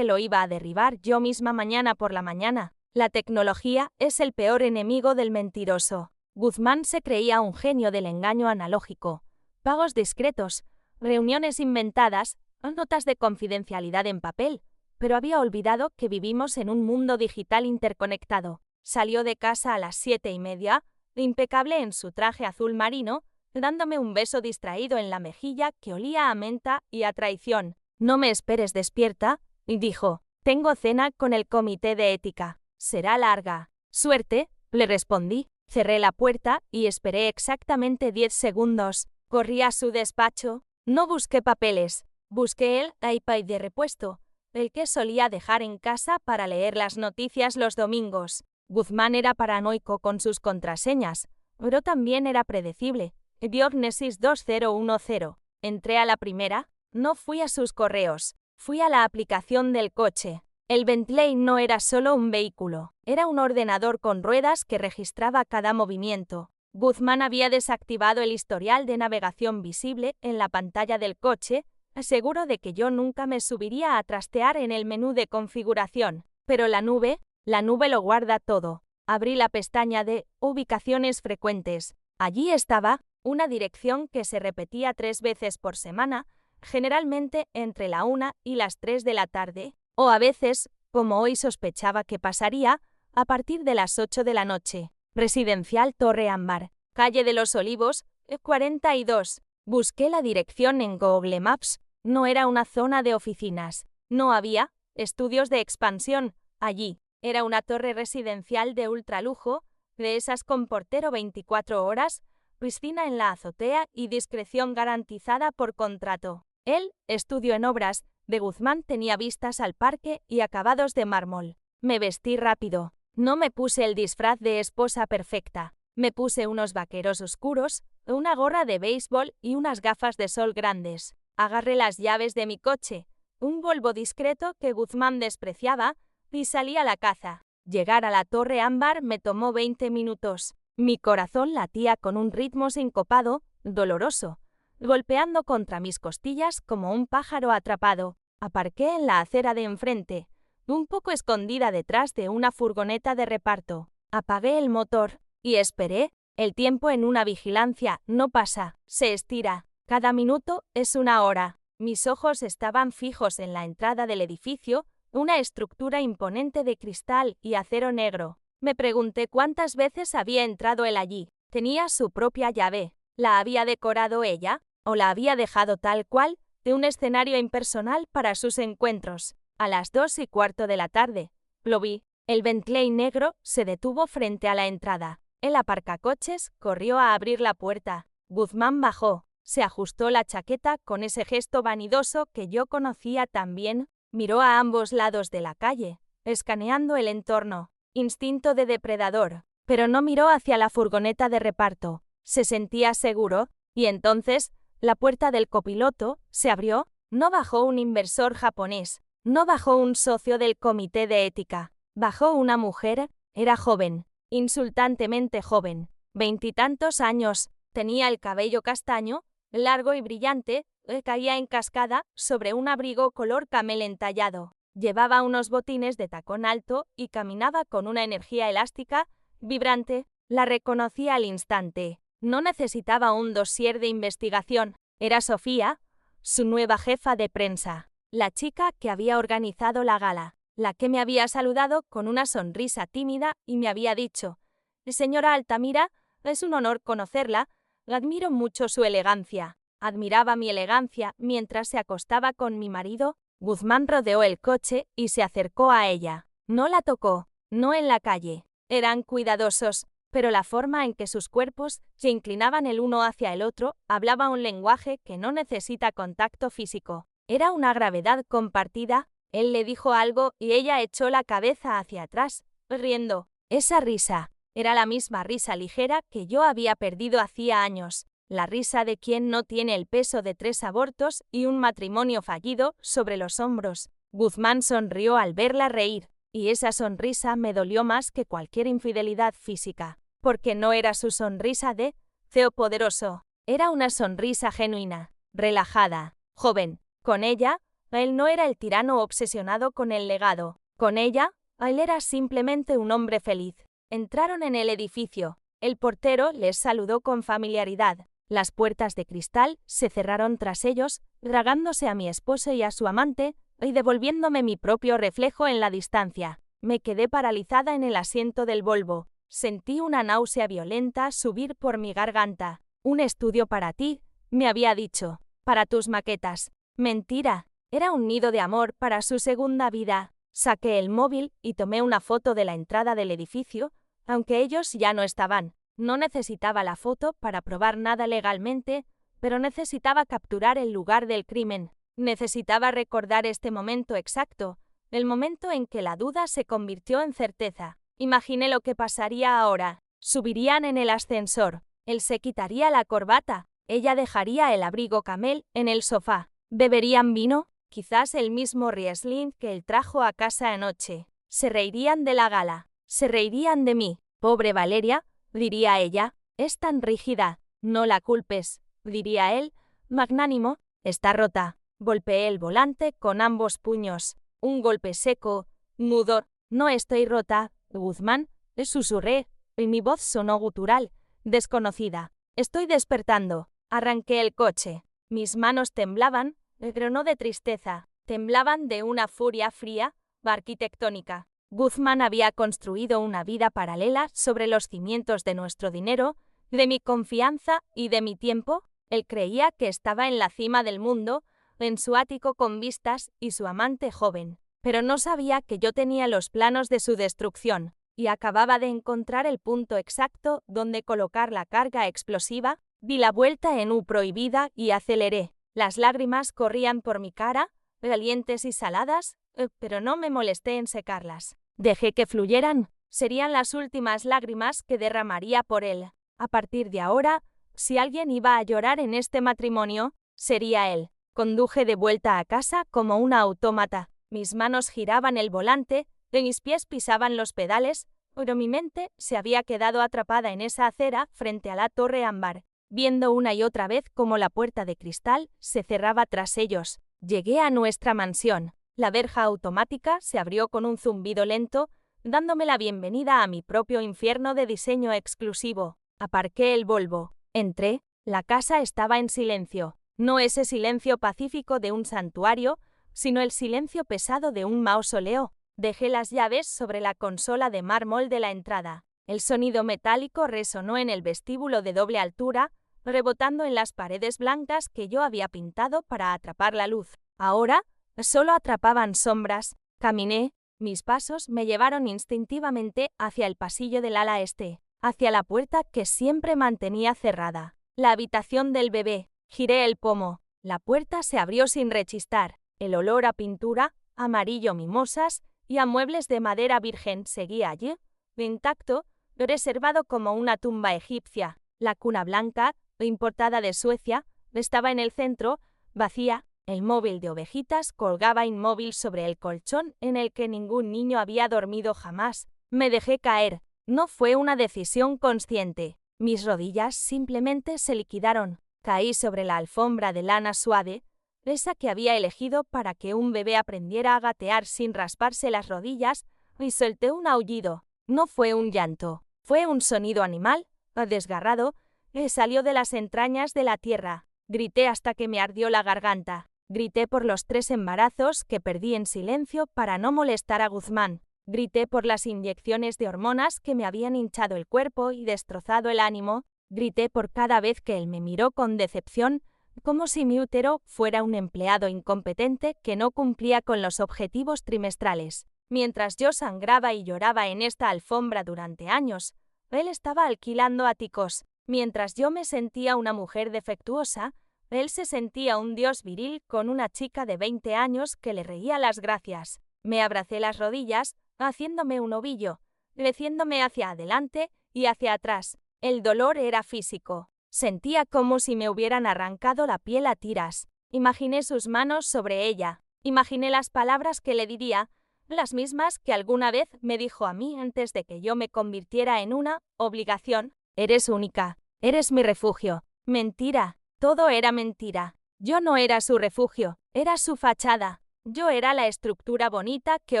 lo iba a derribar yo misma mañana por la mañana. La tecnología es el peor enemigo del mentiroso. Guzmán se creía un genio del engaño analógico. Pagos discretos, reuniones inventadas, notas de confidencialidad en papel, pero había olvidado que vivimos en un mundo digital interconectado. Salió de casa a las 7:30, impecable en su traje azul marino, dándome un beso distraído en la mejilla que olía a menta y a traición. No me esperes despierta, dijo. Tengo cena con el comité de ética. Será larga. Suerte, le respondí. Cerré la puerta y esperé exactamente 10 segundos. Corrí a su despacho. No busqué papeles. Busqué el iPad de repuesto, el que solía dejar en casa para leer las noticias los domingos. Guzmán era paranoico con sus contraseñas, pero también era predecible. Diognesis 2010. Entré a la primera. No fui a sus correos. Fui a la aplicación del coche. El Bentley no era solo un vehículo, era un ordenador con ruedas que registraba cada movimiento. Guzmán había desactivado el historial de navegación visible en la pantalla del coche, seguro de que yo nunca me subiría a trastear en el menú de configuración. Pero la nube lo guarda todo. Abrí la pestaña de ubicaciones frecuentes. Allí estaba una dirección que se repetía 3 veces por semana, generalmente entre la 1 y las 3 de la tarde. O a veces, como hoy sospechaba que pasaría, a partir de las 8 de la noche. Residencial Torre Ámbar, calle de los Olivos, 42. Busqué la dirección en Google Maps. No era una zona de oficinas. No había estudios de expansión allí. Era una torre residencial de ultralujo, de esas con portero 24 horas, piscina en la azotea y discreción garantizada por contrato. El estudio en obras de Guzmán tenía vistas al parque y acabados de mármol. Me vestí rápido. No me puse el disfraz de esposa perfecta. Me puse unos vaqueros oscuros, una gorra de béisbol y unas gafas de sol grandes. Agarré las llaves de mi coche, un Volvo discreto que Guzmán despreciaba, y salí a la caza. Llegar a la Torre Ámbar me tomó 20 minutos. Mi corazón latía con un ritmo sincopado, doloroso, golpeando contra mis costillas como un pájaro atrapado. Aparqué en la acera de enfrente, un poco escondida detrás de una furgoneta de reparto. Apagué el motor y esperé. El tiempo en una vigilancia no pasa, se estira. Cada minuto es una hora. Mis ojos estaban fijos en la entrada del edificio, una estructura imponente de cristal y acero negro. Me pregunté cuántas veces había entrado él allí. Tenía su propia llave. ¿La había decorado ella? ¿O la había dejado tal cual, de un escenario impersonal para sus encuentros? A las 2:15 de la tarde, lo vi. El Bentley negro se detuvo frente a la entrada. El aparcacoches corrió a abrir la puerta. Guzmán bajó. Se ajustó la chaqueta con ese gesto vanidoso que yo conocía tan bien. Miró a ambos lados de la calle, escaneando el entorno. Instinto de depredador. Pero no miró hacia la furgoneta de reparto. Se sentía seguro, y entonces, la puerta del copiloto se abrió. No bajó un inversor japonés. No bajó un socio del comité de ética. Bajó una mujer. Era joven, insultantemente joven. 20 y tantos años. Tenía el cabello castaño, largo y brillante, caía en cascada sobre un abrigo color camel entallado. Llevaba unos botines de tacón alto y caminaba con una energía elástica, vibrante. La reconocí al instante. No necesitaba un dossier de investigación. Era Sofía, su nueva jefa de prensa. La chica que había organizado la gala. La que me había saludado con una sonrisa tímida y me había dicho: «Señora Altamira, es un honor conocerla. Admiro mucho su elegancia». Admiraba mi elegancia mientras se acostaba con mi marido. Guzmán rodeó el coche y se acercó a ella. No la tocó, no en la calle. Eran cuidadosos, pero la forma en que sus cuerpos se inclinaban el uno hacia el otro hablaba un lenguaje que no necesita contacto físico. Era una gravedad compartida. Él le dijo algo y ella echó la cabeza hacia atrás, riendo. Esa risa era la misma risa ligera que yo había perdido hacía años. La risa de quien no tiene el peso de 3 abortos y un matrimonio fallido sobre los hombros. Guzmán sonrió al verla reír, y esa sonrisa me dolió más que cualquier infidelidad física, porque no era su sonrisa de CEO poderoso. Era una sonrisa genuina, relajada, joven. Con ella, él no era el tirano obsesionado con el legado. Con ella, él era simplemente un hombre feliz. Entraron en el edificio. El portero les saludó con familiaridad. Las puertas de cristal se cerraron tras ellos, tragándose a mi esposo y a su amante, y devolviéndome mi propio reflejo en la distancia. Me quedé paralizada en el asiento del Volvo. Sentí una náusea violenta subir por mi garganta. «Un estudio para ti», me había dicho. «Para tus maquetas». Mentira. Era un nido de amor para su segunda vida. Saqué el móvil y tomé una foto de la entrada del edificio, aunque ellos ya no estaban. No necesitaba la foto para probar nada legalmente, pero necesitaba capturar el lugar del crimen. Necesitaba recordar este momento exacto, el momento en que la duda se convirtió en certeza. Imaginé lo que pasaría ahora. Subirían en el ascensor. Él se quitaría la corbata. Ella dejaría el abrigo camel en el sofá. ¿Beberían vino? Quizás el mismo Riesling que él trajo a casa anoche. Se reirían de la gala. Se reirían de mí. «Pobre Valeria», diría ella, «es tan rígida». «No la culpes», diría él, magnánimo. «Está rota». Golpeé el volante con ambos puños. Un golpe seco, mudo. «No estoy rota, Guzmán», susurré, y mi voz sonó gutural, desconocida. «Estoy despertando». Arranqué el coche. Mis manos temblaban, pero no de tristeza. Temblaban de una furia fría, arquitectónica. Guzmán había construido una vida paralela sobre los cimientos de nuestro dinero, de mi confianza y de mi tiempo. Él creía que estaba en la cima del mundo, en su ático con vistas y su amante joven. Pero no sabía que yo tenía los planos de su destrucción, y acababa de encontrar el punto exacto donde colocar la carga explosiva. Di la vuelta en U prohibida y aceleré. Las lágrimas corrían por mi cara, calientes y saladas, pero no me molesté en secarlas. Dejé que fluyeran. Serían las últimas lágrimas que derramaría por él. A partir de ahora, si alguien iba a llorar en este matrimonio, sería él. Conduje de vuelta a casa como una autómata. Mis manos giraban el volante, y mis pies pisaban los pedales, pero mi mente se había quedado atrapada en esa acera frente a la torre ámbar, viendo una y otra vez cómo la puerta de cristal se cerraba tras ellos. Llegué a nuestra mansión. La verja automática se abrió con un zumbido lento, dándome la bienvenida a mi propio infierno de diseño exclusivo. Aparqué el Volvo. Entré. La casa estaba en silencio. No ese silencio pacífico de un santuario, sino el silencio pesado de un mausoleo. Dejé las llaves sobre la consola de mármol de la entrada. El sonido metálico resonó en el vestíbulo de doble altura, rebotando en las paredes blancas que yo había pintado para atrapar la luz. Ahora, solo atrapaban sombras. Caminé. Mis pasos me llevaron instintivamente hacia el pasillo del ala este, hacia la puerta que siempre mantenía cerrada. La habitación del bebé. Giré el pomo. La puerta se abrió sin rechistar. El olor a pintura, amarillo mimosas y a muebles de madera virgen seguía allí, intacto, reservado como una tumba egipcia. La cuna blanca, importada de Suecia, estaba en el centro, vacía. El móvil de ovejitas colgaba inmóvil sobre el colchón en el que ningún niño había dormido jamás. Me dejé caer. No fue una decisión consciente. Mis rodillas simplemente se liquidaron. Caí sobre la alfombra de lana suave, esa que había elegido para que un bebé aprendiera a gatear sin rasparse las rodillas, y solté un aullido. No fue un llanto. Fue un sonido animal, desgarrado, que salió de las entrañas de la tierra. Grité hasta que me ardió la garganta. Grité por los 3 embarazos que perdí en silencio para no molestar a Guzmán. Grité por las inyecciones de hormonas que me habían hinchado el cuerpo y destrozado el ánimo. Grité por cada vez que él me miró con decepción, como si mi útero fuera un empleado incompetente que no cumplía con los objetivos trimestrales. Mientras yo sangraba y lloraba en esta alfombra durante años, él estaba alquilando áticos. Mientras yo me sentía una mujer defectuosa, él se sentía un dios viril con una chica de 20 años que le reía las gracias. Me abracé las rodillas, haciéndome un ovillo, creciéndome hacia adelante y hacia atrás. El dolor era físico. Sentía como si me hubieran arrancado la piel a tiras. Imaginé sus manos sobre ella. Imaginé las palabras que le diría, las mismas que alguna vez me dijo a mí antes de que yo me convirtiera en una obligación. Eres única. Eres mi refugio. Mentira. Todo era mentira. Yo no era su refugio, era su fachada. Yo era la estructura bonita que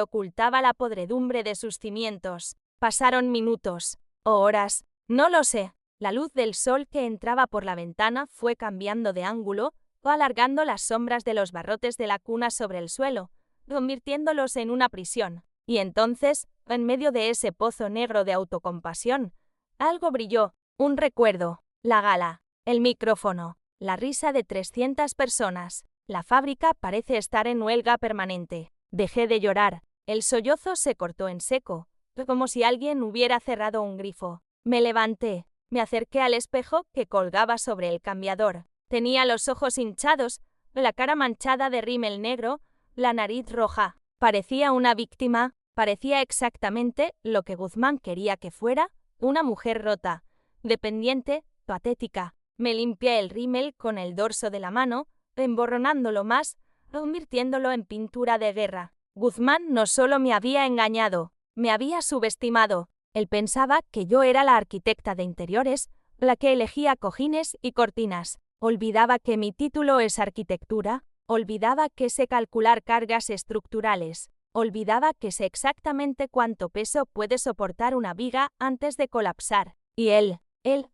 ocultaba la podredumbre de sus cimientos. Pasaron minutos, o horas, no lo sé. La luz del sol que entraba por la ventana fue cambiando de ángulo o alargando las sombras de los barrotes de la cuna sobre el suelo, convirtiéndolos en una prisión. Y entonces, en medio de ese pozo negro de autocompasión, algo brilló, un recuerdo, la gala, el micrófono. La risa de 300 personas. La fábrica parece estar en huelga permanente. Dejé de llorar. El sollozo se cortó en seco, como si alguien hubiera cerrado un grifo. Me levanté. Me acerqué al espejo que colgaba sobre el cambiador. Tenía los ojos hinchados, la cara manchada de rímel negro, la nariz roja. Parecía una víctima. Parecía exactamente lo que Guzmán quería que fuera, una mujer rota, dependiente, patética. Me limpié el rímel con el dorso de la mano, emborronándolo más, convirtiéndolo en pintura de guerra. Guzmán no solo me había engañado, me había subestimado. Él pensaba que yo era la arquitecta de interiores, la que elegía cojines y cortinas. Olvidaba que mi título es arquitectura, olvidaba que sé calcular cargas estructurales, olvidaba que sé exactamente cuánto peso puede soportar una viga antes de colapsar. Y él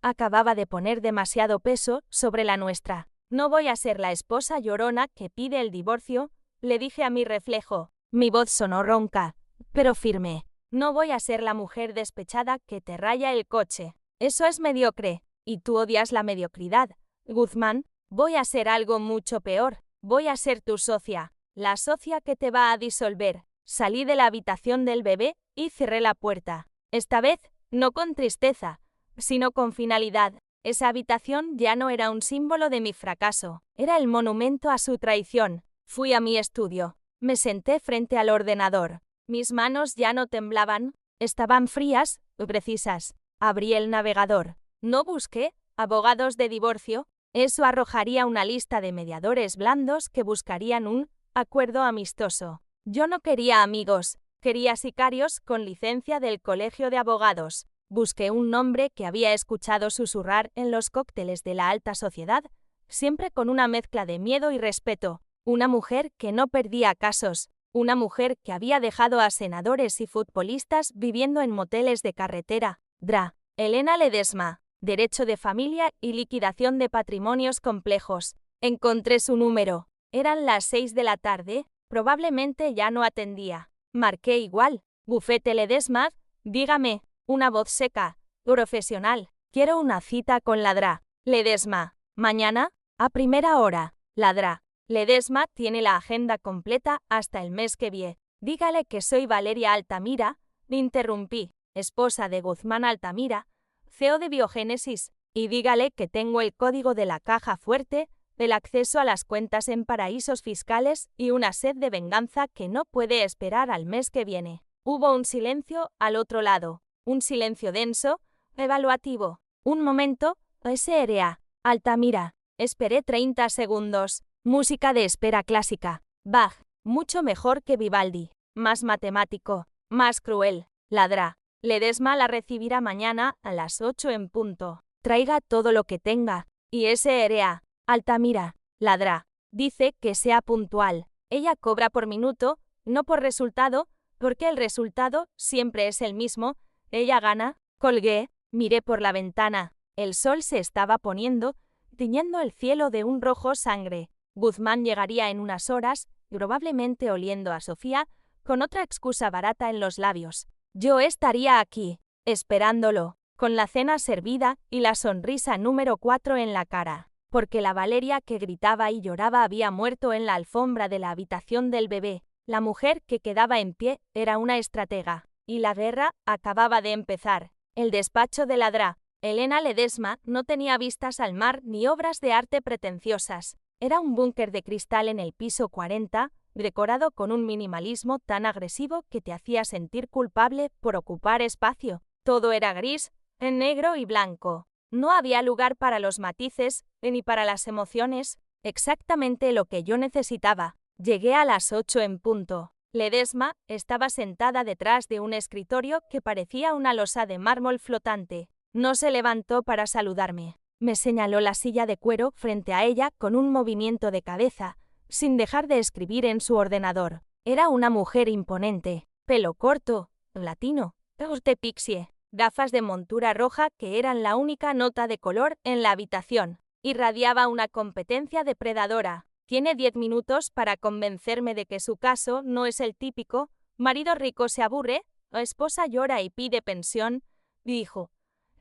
acababa de poner demasiado peso sobre la nuestra. No voy a ser la esposa llorona que pide el divorcio, le dije a mi reflejo. Mi voz sonó ronca, pero firme. No voy a ser la mujer despechada que te raya el coche. Eso es mediocre, y tú odias la mediocridad. Guzmán, voy a ser algo mucho peor. Voy a ser tu socia, la socia que te va a disolver. Salí de la habitación del bebé y cerré la puerta. Esta vez, no con tristeza, sino con finalidad. Esa habitación ya no era un símbolo de mi fracaso, era el monumento a su traición. Fui a mi estudio. Me senté frente al ordenador. Mis manos ya no temblaban, Estaban frías, precisas. Abrí el navegador. No busqué abogados de divorcio. Eso arrojaría una lista de mediadores blandos que buscarían un acuerdo amistoso. Yo no quería amigos, quería sicarios con licencia del Colegio de Abogados. Busqué un nombre que había escuchado susurrar en los cócteles de la alta sociedad, siempre con una mezcla de miedo y respeto. Una mujer que no perdía casos. Una mujer que había dejado a senadores y futbolistas viviendo en moteles de carretera. Dra. Elena Ledesma. Derecho de familia y liquidación de patrimonios complejos. Encontré su número. Eran las 6 de la tarde. Probablemente ya no atendía. Marqué igual. Bufete Ledesma, dígame. Una voz seca. Profesional. Quiero una cita con la Dra. Ledesma. ¿Mañana? A primera hora. La Dra. Ledesma tiene la agenda completa hasta el mes que viene. Dígale que soy Valeria Altamira, interrumpí, esposa de Guzmán Altamira, CEO de Biogénesis, y dígale que tengo el código de la caja fuerte, el acceso a las cuentas en paraísos fiscales y una sed de venganza que no puede esperar al mes que viene. Hubo un silencio al otro lado, un silencio denso, evaluativo. Un momento, S.R.A. Altamira. Esperé 30 segundos. Música de espera clásica. Bach. Mucho mejor que Vivaldi. Más matemático. Más cruel. La Dra. Ledesma la recibirá mañana a las 8 en punto. Traiga todo lo que tenga. Y S.R.A. Altamira. La Dra. Dice que sea puntual. Ella cobra por minuto, no por resultado, porque el resultado siempre es el mismo. Ella gana. Colgué. Miré por la ventana. El sol se estaba poniendo, tiñendo el cielo de un rojo sangre. Guzmán llegaría en unas horas, probablemente oliendo a Sofía, con otra excusa barata en los labios. Yo estaría aquí, esperándolo, con la cena servida y la sonrisa número 4 en la cara, porque la Valeria que gritaba y lloraba había muerto en la alfombra de la habitación del bebé. La mujer que quedaba en pie era una estratega, y la guerra acababa de empezar. El despacho de la Dra. Elena Ledesma no tenía vistas al mar ni obras de arte pretenciosas. Era un búnker de cristal en el piso 40, decorado con un minimalismo tan agresivo que te hacía sentir culpable por ocupar espacio. Todo era gris, en negro y blanco. No había lugar para los matices, ni para las emociones, exactamente lo que yo necesitaba. Llegué a las 8 en punto. Ledesma estaba sentada detrás de un escritorio que parecía una losa de mármol flotante. No se levantó para saludarme. Me señaló la silla de cuero frente a ella con un movimiento de cabeza, sin dejar de escribir en su ordenador. Era una mujer imponente, pelo corto, latino, ojos de pixie, gafas de montura roja que eran la única nota de color en la habitación. Irradiaba una competencia depredadora. Tiene 10 minutos para convencerme de que su caso no es el típico, marido rico se aburre, o esposa llora y pide pensión, dijo,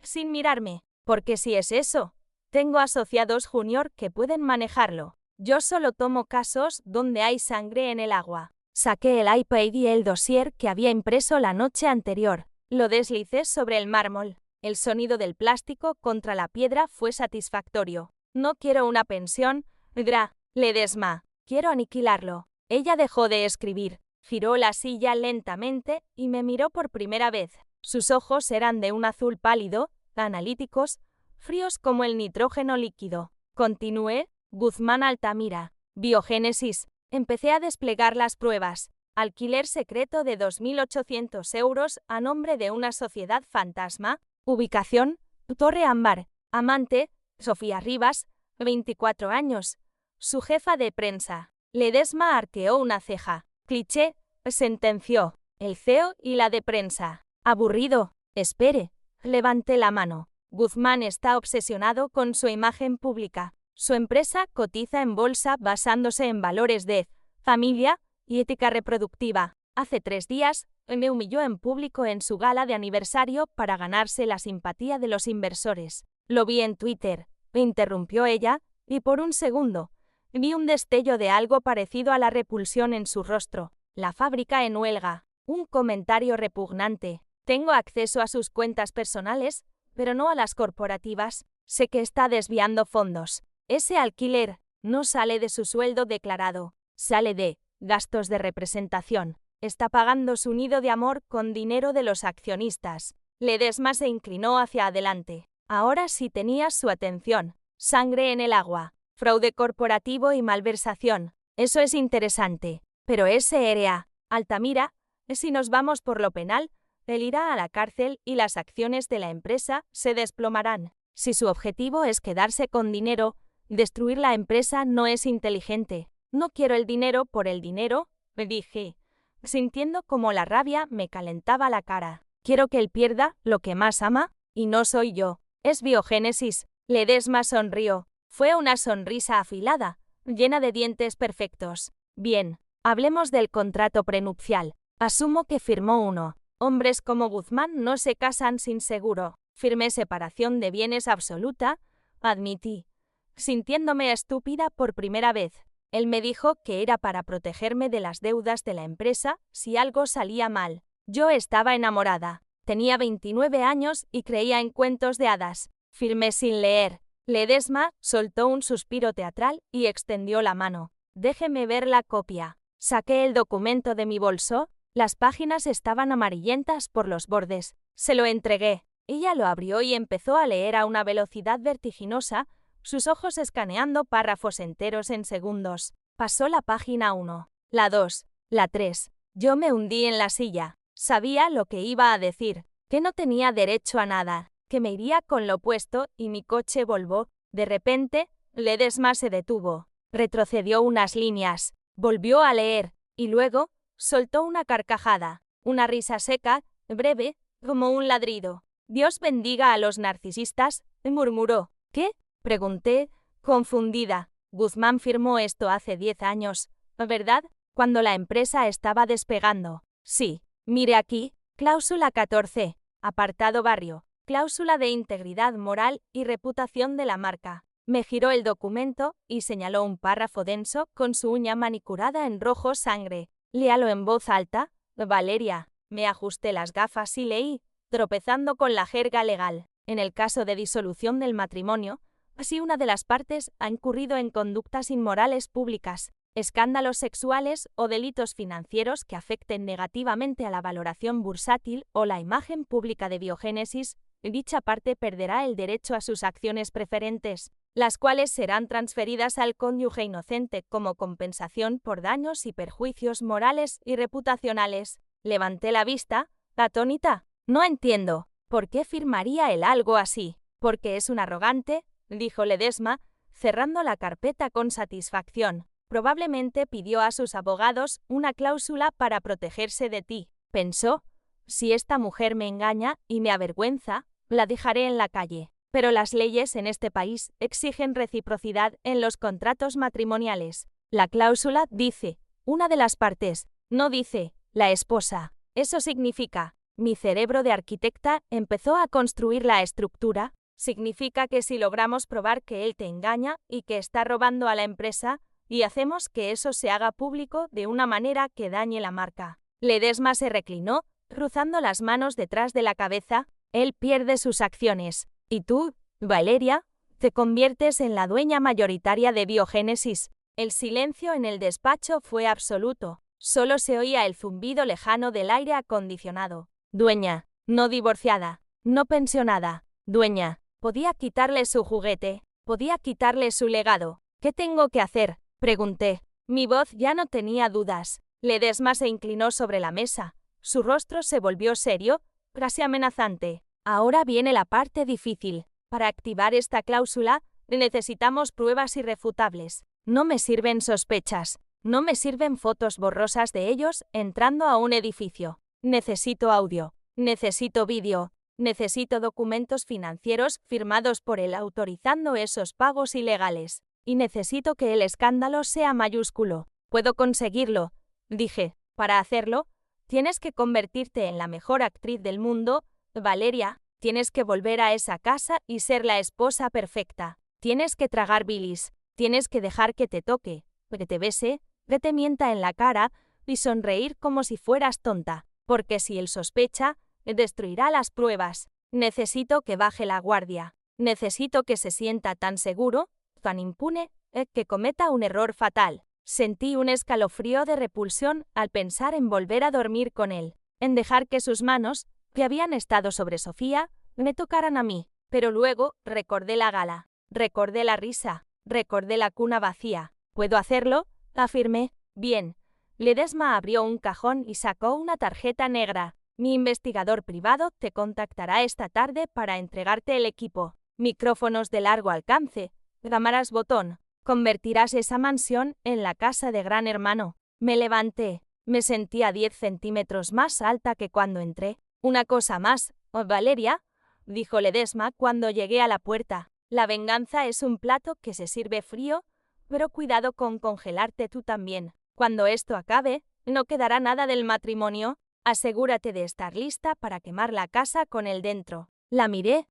sin mirarme. Porque si es eso, tengo asociados junior que pueden manejarlo. Yo solo tomo casos donde hay sangre en el agua. Saqué el iPad y el dossier que había impreso la noche anterior. Lo deslicé sobre el mármol. El sonido del plástico contra la piedra fue satisfactorio. No quiero una pensión, Dra. Ledesma. Quiero aniquilarlo. Ella dejó de escribir. Giró la silla lentamente y me miró por primera vez. Sus ojos eran de un azul pálido, analíticos, fríos como el nitrógeno líquido. Continué, Guzmán Altamira. Biogénesis. Empecé a desplegar las pruebas. Alquiler secreto de 2.800 euros a nombre de una sociedad fantasma. Ubicación, Torre Ámbar. Amante, Sofía Rivas, 24 años. Su jefa de prensa. Ledesma arqueó una ceja. Cliché, sentenció. El CEO y la de prensa. Aburrido. Espere. Levanté la mano. Guzmán está obsesionado con su imagen pública. Su empresa cotiza en bolsa basándose en valores de familia y ética reproductiva. Hace 3 días, me humilló en público en su gala de aniversario para ganarse la simpatía de los inversores. Lo vi en Twitter, me interrumpió ella, y por un segundo, vi un destello de algo parecido a la repulsión en su rostro. La fábrica en huelga. Un comentario repugnante. Tengo acceso a sus cuentas personales, pero no a las corporativas. Sé que está desviando fondos. Ese alquiler no sale de su sueldo declarado, sale de gastos de representación. Está pagando su nido de amor con dinero de los accionistas. Ledesma se inclinó hacia adelante. Ahora sí tenías su atención. Sangre en el agua, fraude corporativo y malversación. Eso es interesante. Pero ese R.A. Altamira, si nos vamos por lo penal, él irá a la cárcel y las acciones de la empresa se desplomarán. Si su objetivo es quedarse con dinero, destruir la empresa no es inteligente. No quiero el dinero por el dinero, me dije, sintiendo como la rabia me calentaba la cara. Quiero que él pierda lo que más ama, y no soy yo. Es biogénesis. Ledesma sonrió. Fue una sonrisa afilada, llena de dientes perfectos. Bien, hablemos del contrato prenupcial. Asumo que firmó uno. Hombres como Guzmán no se casan sin seguro. Firmé separación de bienes absoluta, admití, sintiéndome estúpida por primera vez. Él me dijo que era para protegerme de las deudas de la empresa si algo salía mal. Yo estaba enamorada. Tenía 29 años y creía en cuentos de hadas. Firmé sin leer. Ledesma soltó un suspiro teatral y extendió la mano. Déjeme ver la copia. Saqué el documento de mi bolso. Las páginas estaban amarillentas por los bordes. Se lo entregué. Ella lo abrió y empezó a leer a una velocidad vertiginosa, sus ojos escaneando párrafos enteros en segundos. Pasó la página 1, la 2, la 3. Yo me hundí en la silla. Sabía lo que iba a decir, que no tenía derecho a nada, que me iría con lo puesto y mi coche volvó. De repente, Ledesma se detuvo, retrocedió unas líneas, volvió a leer, y luego soltó una carcajada, una risa seca, breve, como un ladrido. Dios bendiga a los narcisistas, murmuró. ¿Qué? Pregunté, confundida. Guzmán firmó esto hace 10 años, ¿verdad? Cuando la empresa estaba despegando. Sí. Mire aquí, cláusula 14, apartado barrio, cláusula de integridad moral y reputación de la marca. Me giró el documento y señaló un párrafo denso con su uña manicurada en rojo sangre. Léalo en voz alta, Valeria. Me ajusté las gafas y leí, tropezando con la jerga legal. En el caso de disolución del matrimonio, si una de las partes ha incurrido en conductas inmorales públicas, escándalos sexuales o delitos financieros que afecten negativamente a la valoración bursátil o la imagen pública de Biogénesis, dicha parte perderá el derecho a sus acciones preferentes, las cuales serán transferidas al cónyuge inocente como compensación por daños y perjuicios morales y reputacionales. Levanté la vista, atónita. No entiendo. ¿Por qué firmaría él algo así? Porque es un arrogante, dijo Ledesma, cerrando la carpeta con satisfacción. Probablemente pidió a sus abogados una cláusula para protegerse de ti. Pensó, si esta mujer me engaña y me avergüenza, la dejaré en la calle. Pero las leyes en este país exigen reciprocidad en los contratos matrimoniales. La cláusula dice, una de las partes, no dice, la esposa. Eso significa, mi cerebro de arquitecta empezó a construir la estructura, significa que si logramos probar que él te engaña y que está robando a la empresa, y hacemos que eso se haga público de una manera que dañe la marca. Ledesma se reclinó, cruzando las manos detrás de la cabeza. Él pierde sus acciones. Y tú, Valeria, te conviertes en la dueña mayoritaria de Biogénesis. El silencio en el despacho fue absoluto. Solo se oía el zumbido lejano del aire acondicionado. Dueña, no divorciada, no pensionada. Dueña, podía quitarle su juguete, podía quitarle su legado. ¿Qué tengo que hacer?, pregunté. Mi voz ya no tenía dudas. Ledesma se inclinó sobre la mesa. Su rostro se volvió serio, casi amenazante. Ahora viene la parte difícil. Para activar esta cláusula, necesitamos pruebas irrefutables. No me sirven sospechas. No me sirven fotos borrosas de ellos entrando a un edificio. Necesito audio. Necesito vídeo. Necesito documentos financieros firmados por él autorizando esos pagos ilegales. Y necesito que el escándalo sea mayúsculo. Puedo conseguirlo, dije. Para hacerlo, tienes que convertirte en la mejor actriz del mundo, Valeria. Tienes que volver a esa casa y ser la esposa perfecta. Tienes que tragar bilis. Tienes que dejar que te toque, que te bese, que te mienta en la cara y sonreír como si fueras tonta. Porque si él sospecha, destruirá las pruebas. Necesito que baje la guardia. Necesito que se sienta tan seguro, tan impune, que cometa un error fatal. Sentí un escalofrío de repulsión al pensar en volver a dormir con él, en dejar que sus manos, que habían estado sobre Sofía, me tocaran a mí. Pero luego recordé la gala, recordé la risa, recordé la cuna vacía. ¿Puedo hacerlo?, afirmé. Bien. Ledesma abrió un cajón y sacó una tarjeta negra. Mi investigador privado te contactará esta tarde para entregarte el equipo. Micrófonos de largo alcance, cámaras botón. Convertirás esa mansión en la casa de Gran Hermano. Me levanté. Me sentía 10 centímetros más alta que cuando entré. Una cosa más, Valeria, dijo Ledesma cuando llegué a la puerta. La venganza es un plato que se sirve frío, pero cuidado con congelarte tú también. Cuando esto acabe, no quedará nada del matrimonio. Asegúrate de estar lista para quemar la casa con él dentro. La miré.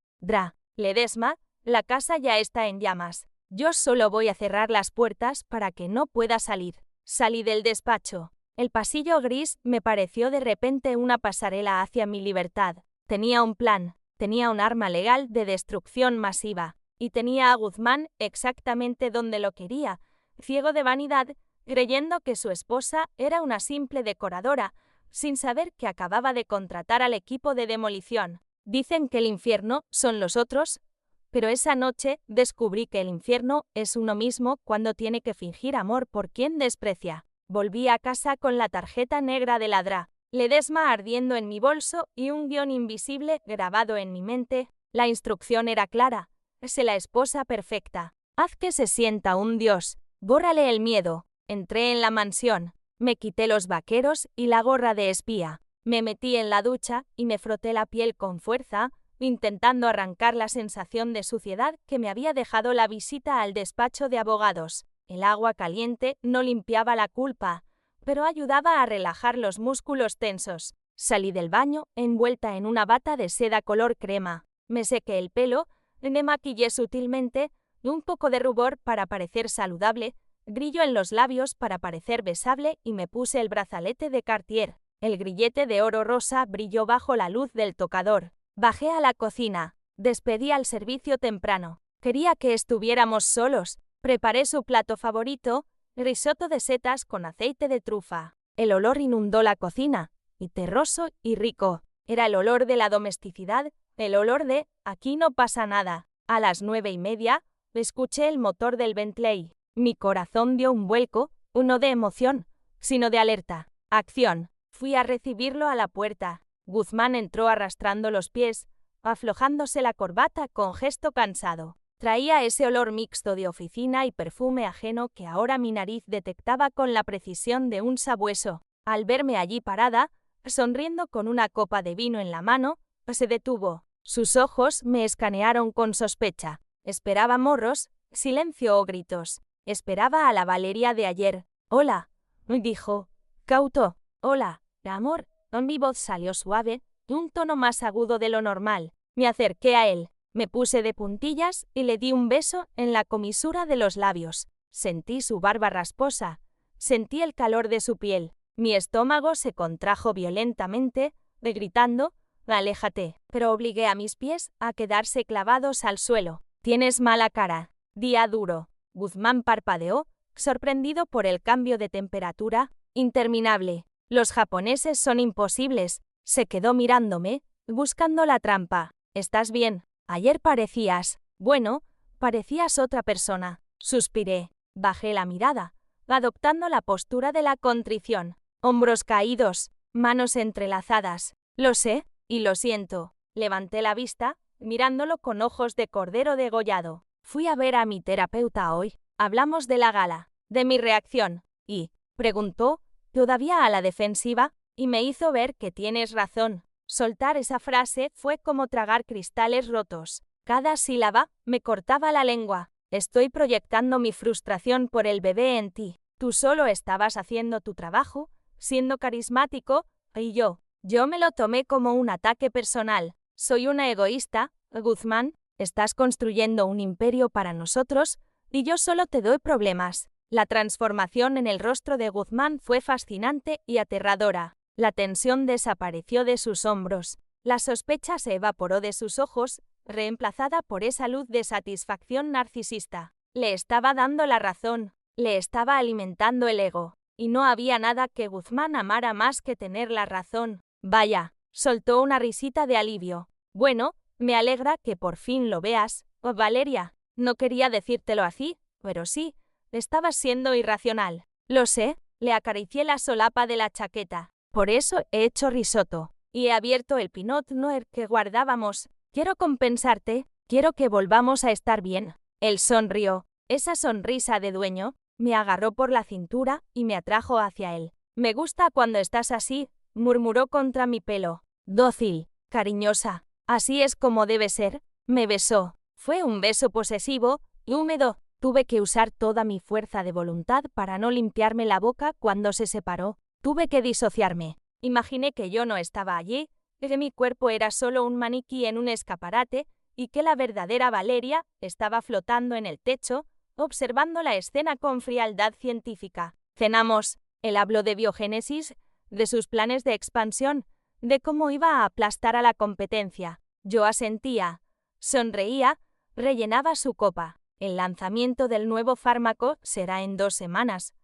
Ledesma, la casa ya está en llamas. Yo solo voy a cerrar las puertas para que no pueda salir. Salí del despacho. El pasillo gris me pareció de repente una pasarela hacia mi libertad. Tenía un plan, tenía un arma legal de destrucción masiva, y tenía a Guzmán exactamente donde lo quería, ciego de vanidad, creyendo que su esposa era una simple decoradora, sin saber que acababa de contratar al equipo de demolición. Dicen que el infierno son los otros, pero esa noche descubrí que el infierno es uno mismo cuando tiene que fingir amor por quien desprecia. Volví a casa con la tarjeta negra de la DRA, Ledesma ardiendo en mi bolso y un guión invisible grabado en mi mente. La instrucción era clara. Sé la esposa perfecta. Haz que se sienta un dios. Bórrale el miedo. Entré en la mansión. Me quité los vaqueros y la gorra de espía. Me metí en la ducha y me froté la piel con fuerza, intentando arrancar la sensación de suciedad que me había dejado la visita al despacho de abogados. El agua caliente no limpiaba la culpa, pero ayudaba a relajar los músculos tensos. Salí del baño envuelta en una bata de seda color crema. Me sequé el pelo, me maquillé sutilmente, un poco de rubor para parecer saludable, brillo en los labios para parecer besable y me puse el brazalete de Cartier. El grillete de oro rosa brilló bajo la luz del tocador. Bajé a la cocina. Despedí al servicio temprano. Quería que estuviéramos solos. Preparé su plato favorito, risotto de setas con aceite de trufa. El olor inundó la cocina, y terroso y rico. Era el olor de la domesticidad, el olor de «aquí no pasa nada». A las 9:30, escuché el motor del Bentley. Mi corazón dio un vuelco, no de emoción, sino de alerta. Acción. Fui a recibirlo a la puerta. Guzmán entró arrastrando los pies, aflojándose la corbata con gesto cansado. Traía ese olor mixto de oficina y perfume ajeno que ahora mi nariz detectaba con la precisión de un sabueso. Al verme allí parada, sonriendo con una copa de vino en la mano, se detuvo. Sus ojos me escanearon con sospecha. Esperaba morros, silencio o gritos. Esperaba a la Valeria de ayer. «Hola», dijo. Cauto. «Hola, amor». Mi voz salió suave, un tono más agudo de lo normal. Me acerqué a él. Me puse de puntillas y le di un beso en la comisura de los labios. Sentí su barba rasposa. Sentí el calor de su piel. Mi estómago se contrajo violentamente, gritando, «Aléjate». Pero obligué a mis pies a quedarse clavados al suelo. «Tienes mala cara». Día duro. Guzmán parpadeó, sorprendido por el cambio de temperatura, interminable. «Los japoneses son imposibles». Se quedó mirándome, buscando la trampa. «¿Estás bien? Ayer parecías... Bueno, parecías otra persona». Suspiré. Bajé la mirada, adoptando la postura de la contrición. Hombros caídos, manos entrelazadas. «Lo sé, y lo siento». Levanté la vista, mirándolo con ojos de cordero degollado. «Fui a ver a mi terapeuta hoy. Hablamos de la gala, de mi reacción, y...», preguntó, todavía a la defensiva, y me hizo ver que tienes razón. Soltar esa frase fue como tragar cristales rotos. Cada sílaba me cortaba la lengua. «Estoy proyectando mi frustración por el bebé en ti. Tú solo estabas haciendo tu trabajo, siendo carismático, y yo me lo tomé como un ataque personal. Soy una egoísta, Guzmán. Estás construyendo un imperio para nosotros, y yo solo te doy problemas». La transformación en el rostro de Guzmán fue fascinante y aterradora. La tensión desapareció de sus hombros. La sospecha se evaporó de sus ojos, reemplazada por esa luz de satisfacción narcisista. Le estaba dando la razón. Le estaba alimentando el ego. Y no había nada que Guzmán amara más que tener la razón. Vaya, soltó una risita de alivio. Bueno, me alegra que por fin lo veas. Oh, Valeria, no quería decírtelo así, pero sí, estabas siendo irracional. Lo sé, le acaricié la solapa de la chaqueta. Por eso he hecho risotto. Y he abierto el Pinot Noir que guardábamos. Quiero compensarte, quiero que volvamos a estar bien. Él sonrió. Esa sonrisa de dueño me agarró por la cintura y me atrajo hacia él. Me gusta cuando estás así, murmuró contra mi pelo. Dócil, cariñosa. Así es como debe ser. Me besó. Fue un beso posesivo y húmedo. Tuve que usar toda mi fuerza de voluntad para no limpiarme la boca cuando se separó. Tuve que disociarme. Imaginé que yo no estaba allí, que mi cuerpo era solo un maniquí en un escaparate y que la verdadera Valeria estaba flotando en el techo, observando la escena con frialdad científica. Cenamos. Él habló de biogénesis, de sus planes de expansión, de cómo iba a aplastar a la competencia. Yo asentía, sonreía, rellenaba su copa. El lanzamiento del nuevo fármaco será en 2 semanas,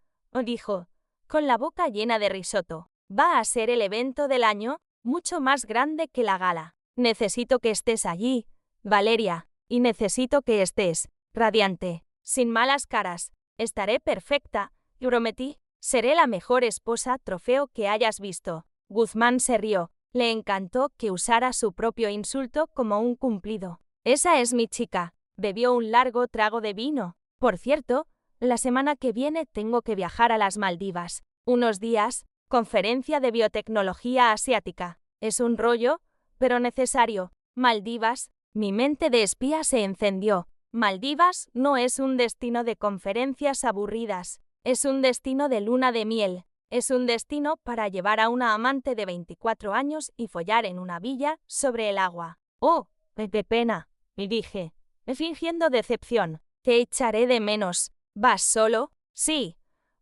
dijo, con la boca llena de risotto. Va a ser el evento del año, mucho más grande que la gala. Necesito que estés allí, Valeria, y necesito que estés radiante, sin malas caras. Estaré perfecta, prometí. Seré la mejor esposa trofeo que hayas visto. Guzmán se rió. Le encantó que usara su propio insulto como un cumplido. Esa es mi chica. Bebió un largo trago de vino. Por cierto, la semana que viene tengo que viajar a las Maldivas. Unos días, conferencia de biotecnología asiática. Es un rollo, pero necesario. Maldivas. Mi mente de espía se encendió. Maldivas no es un destino de conferencias aburridas. Es un destino de luna de miel. Es un destino para llevar a una amante de 24 años y follar en una villa sobre el agua. Oh, qué pena, me dije, fingiendo decepción. Te echaré de menos. ¿Vas solo? Sí.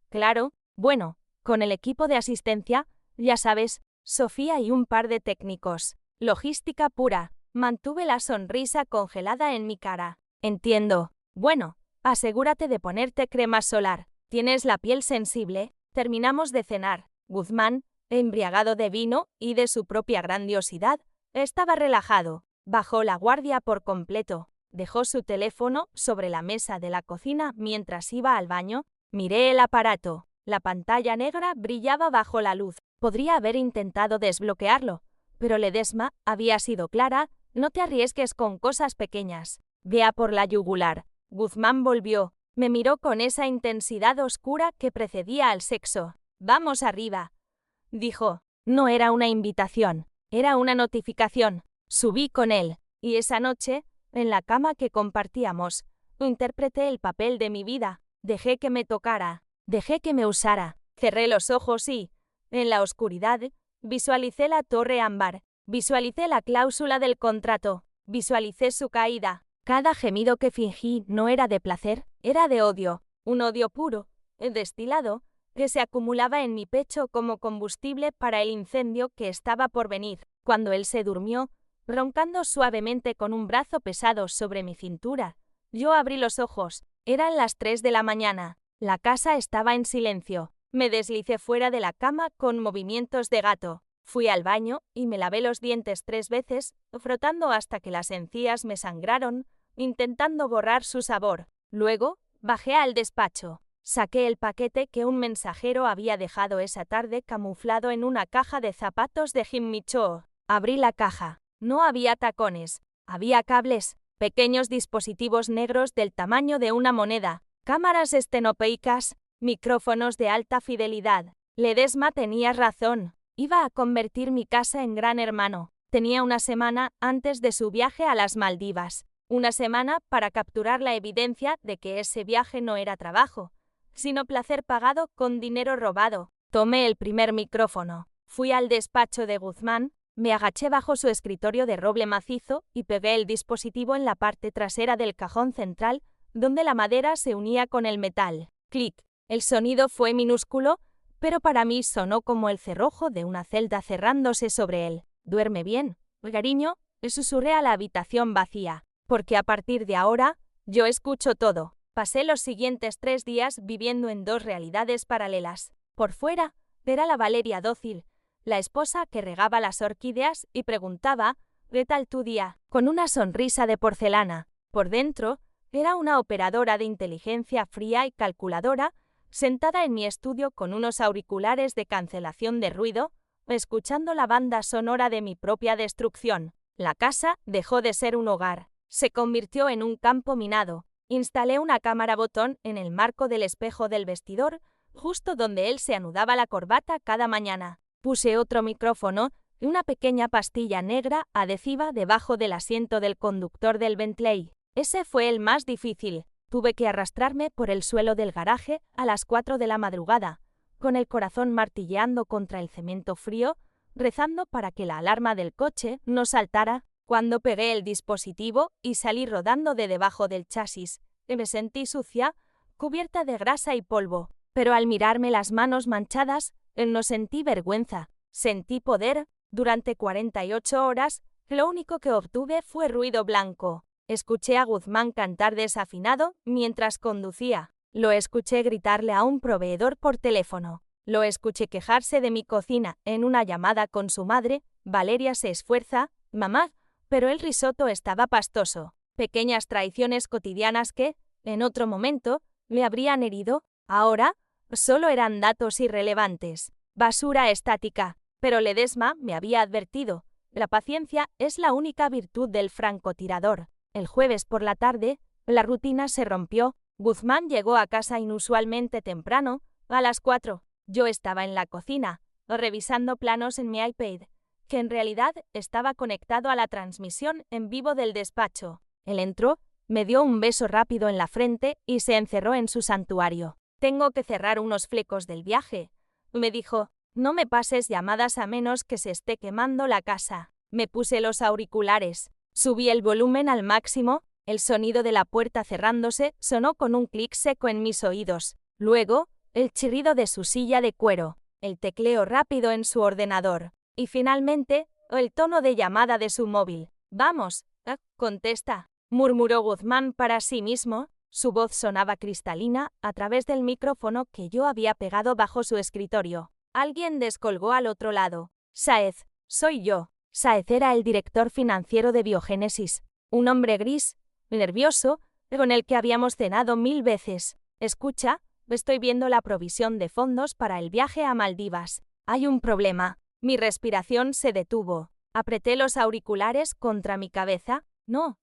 Claro. Bueno, con el equipo de asistencia, ya sabes, Sofía y un par de técnicos. Logística pura. Mantuve la sonrisa congelada en mi cara. Entiendo. Bueno, asegúrate de ponerte crema solar. ¿Tienes la piel sensible? Terminamos de cenar. Guzmán, embriagado de vino y de su propia grandiosidad, estaba relajado. Bajó la guardia por completo. Dejó su teléfono sobre la mesa de la cocina mientras iba al baño. Miré el aparato. La pantalla negra brillaba bajo la luz. Podría haber intentado desbloquearlo, pero Ledesma había sido clara: no te arriesgues con cosas pequeñas. Ve a por la yugular. Guzmán volvió. Me miró con esa intensidad oscura que precedía al sexo. Vamos arriba, dijo. No era una invitación, era una notificación. Subí con él, y esa noche, en la cama que compartíamos, interpreté el papel de mi vida. Dejé que me tocara, dejé que me usara. Cerré los ojos y, en la oscuridad, visualicé la torre ámbar, visualicé la cláusula del contrato, visualicé su caída. Cada gemido que fingí no era de placer, era de odio, un odio puro, destilado, que se acumulaba en mi pecho como combustible para el incendio que estaba por venir. Cuando él se durmió, roncando suavemente con un brazo pesado sobre mi cintura, yo abrí los ojos. Eran las 3 de la mañana. La casa estaba en silencio. Me deslicé fuera de la cama con movimientos de gato. Fui al baño y me lavé los dientes 3 veces, frotando hasta que las encías me sangraron, intentando borrar su sabor. Luego, bajé al despacho. Saqué el paquete que un mensajero había dejado esa tarde camuflado en una caja de zapatos de Jimmy Choo. Abrí la caja. No había tacones. Había cables, pequeños dispositivos negros del tamaño de una moneda, cámaras estenopeicas, micrófonos de alta fidelidad. Ledesma tenía razón. Iba a convertir mi casa en Gran Hermano. Tenía una semana antes de su viaje a las Maldivas. Una semana para capturar la evidencia de que ese viaje no era trabajo, sino placer pagado con dinero robado. Tomé el primer micrófono. Fui al despacho de Guzmán, me agaché bajo su escritorio de roble macizo y pegué el dispositivo en la parte trasera del cajón central, donde la madera se unía con el metal. Clic. El sonido fue minúsculo, pero para mí sonó como el cerrojo de una celda cerrándose sobre él. «Duerme bien, cariño», le susurré a la habitación vacía, porque a partir de ahora, yo escucho todo. Pasé los siguientes 3 días viviendo en 2 realidades paralelas. Por fuera, era la Valeria dócil, la esposa que regaba las orquídeas y preguntaba «¿Qué tal tu día?», con una sonrisa de porcelana. Por dentro, era una operadora de inteligencia fría y calculadora, sentada en mi estudio con unos auriculares de cancelación de ruido, escuchando la banda sonora de mi propia destrucción. La casa dejó de ser un hogar. Se convirtió en un campo minado. Instalé una cámara botón en el marco del espejo del vestidor, justo donde él se anudaba la corbata cada mañana. Puse otro micrófono y una pequeña pastilla negra adhesiva debajo del asiento del conductor del Bentley. Ese fue el más difícil. Tuve que arrastrarme por el suelo del garaje a las 4 de la madrugada, con el corazón martilleando contra el cemento frío, rezando para que la alarma del coche no saltara. Cuando pegué el dispositivo y salí rodando de debajo del chasis, me sentí sucia, cubierta de grasa y polvo, pero al mirarme las manos manchadas, no sentí vergüenza, sentí poder. Durante 48 horas, lo único que obtuve fue ruido blanco. Escuché a Guzmán cantar desafinado mientras conducía. Lo escuché gritarle a un proveedor por teléfono. Lo escuché quejarse de mi cocina en una llamada con su madre. Valeria se esfuerza, mamá, pero el risotto estaba pastoso. Pequeñas traiciones cotidianas que, en otro momento, me habrían herido. Ahora, solo eran datos irrelevantes. Basura estática. Pero Ledesma me había advertido. La paciencia es la única virtud del francotirador. El jueves por la tarde, la rutina se rompió. Guzmán llegó a casa inusualmente temprano, a las 4. Yo estaba en la cocina, revisando planos en mi iPad, que en realidad estaba conectado a la transmisión en vivo del despacho. Él entró, me dio un beso rápido en la frente y se encerró en su santuario. «Tengo que cerrar unos flecos del viaje», me dijo. «No me pases llamadas a menos que se esté quemando la casa». Me puse los auriculares. Subí el volumen al máximo. El sonido de la puerta cerrándose sonó con un clic seco en mis oídos. Luego, el chirrido de su silla de cuero, el tecleo rápido en su ordenador. Y finalmente, el tono de llamada de su móvil. «Vamos, contesta», murmuró Guzmán para sí mismo. Su voz sonaba cristalina a través del micrófono que yo había pegado bajo su escritorio. Alguien descolgó al otro lado. «Sáez, soy yo». Sáez era el director financiero de Biogénesis, un hombre gris, nervioso, con el que habíamos cenado 1000 veces. «Escucha, estoy viendo la provisión de fondos para el viaje a Maldivas. Hay un problema». Mi respiración se detuvo. Apreté los auriculares contra mi cabeza. «No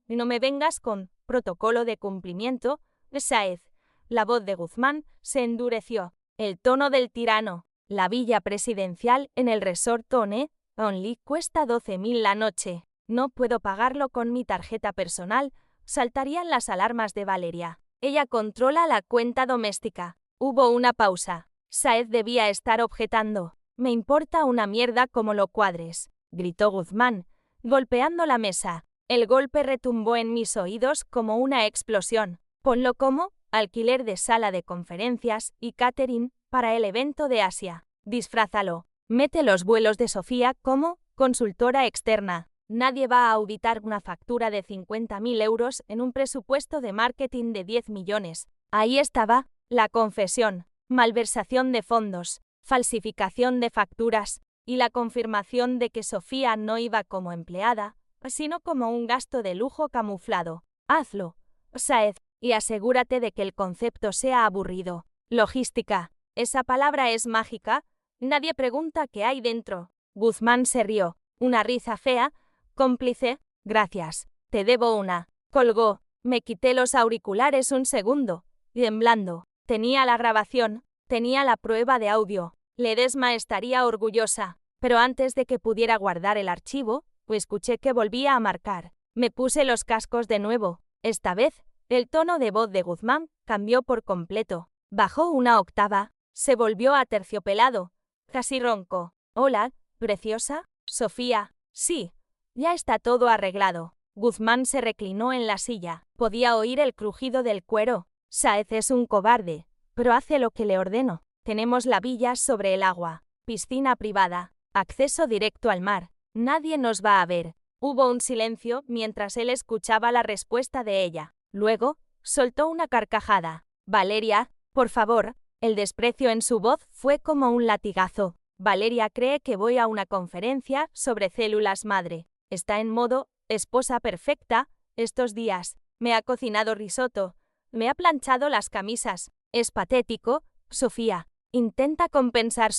me vengas con protocolo de cumplimiento, Sáez». La voz de Guzmán se endureció. El tono del tirano. «La villa presidencial en el Resort Only cuesta 12.000 la noche. No puedo pagarlo con mi tarjeta personal». Saltarían las alarmas de Valeria. «Ella controla la cuenta doméstica». Hubo una pausa. Sáez debía estar objetando. «Me importa una mierda cómo lo cuadres», gritó Guzmán, golpeando la mesa. El golpe retumbó en mis oídos como una explosión. «Ponlo como alquiler de sala de conferencias y catering para el evento de Asia. Disfrázalo. Mete los vuelos de Sofía como consultora externa. Nadie va a auditar una factura de 50.000 euros en un presupuesto de marketing de 10 millones. Ahí estaba la confesión, malversación de fondos, falsificación de facturas y la confirmación de que Sofía no iba como empleada, sino como un gasto de lujo camuflado. Hazlo, Sáez, y asegúrate de que el concepto sea aburrido. Logística. Esa palabra es mágica. Nadie pregunta qué hay dentro». Guzmán se rió. Una risa fea, cómplice. «Gracias. Te debo una». Colgó. Me quité los auriculares un segundo, temblando. Tenía la grabación, tenía la prueba de audio. Ledesma estaría orgullosa. Pero antes de que pudiera guardar el archivo, escuché que volvía a marcar. Me puse los cascos de nuevo. Esta vez, el tono de voz de Guzmán cambió por completo. Bajó una octava, se volvió aterciopelado, casi ronco. «Hola, preciosa, Sofía». «Sí, ya está todo arreglado». Guzmán se reclinó en la silla. Podía oír el crujido del cuero. «Sáez es un cobarde, pero hace lo que le ordeno. Tenemos la villa sobre el agua, piscina privada, acceso directo al mar. Nadie nos va a ver». Hubo un silencio mientras él escuchaba la respuesta de ella. Luego, Soltó una carcajada. Valeria, por favor. El desprecio en su voz fue como un latigazo. Valeria cree que voy a una conferencia sobre células madre. Está en modo esposa perfecta estos días. Me ha cocinado risotto. Me ha planchado las camisas. Es patético, Sofía. Intenta compensar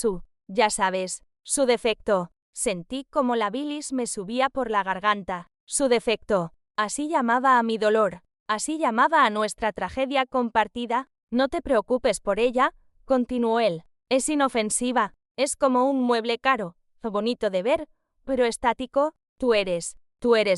ya sabes, su defecto. Sentí como la bilis me subía por la garganta. Su defecto. Así llamaba a mi dolor. Así llamaba a nuestra tragedia compartida. No te preocupes por ella, continuó él. Es inofensiva. Es como un mueble caro, bonito de ver, pero estático. Tú eres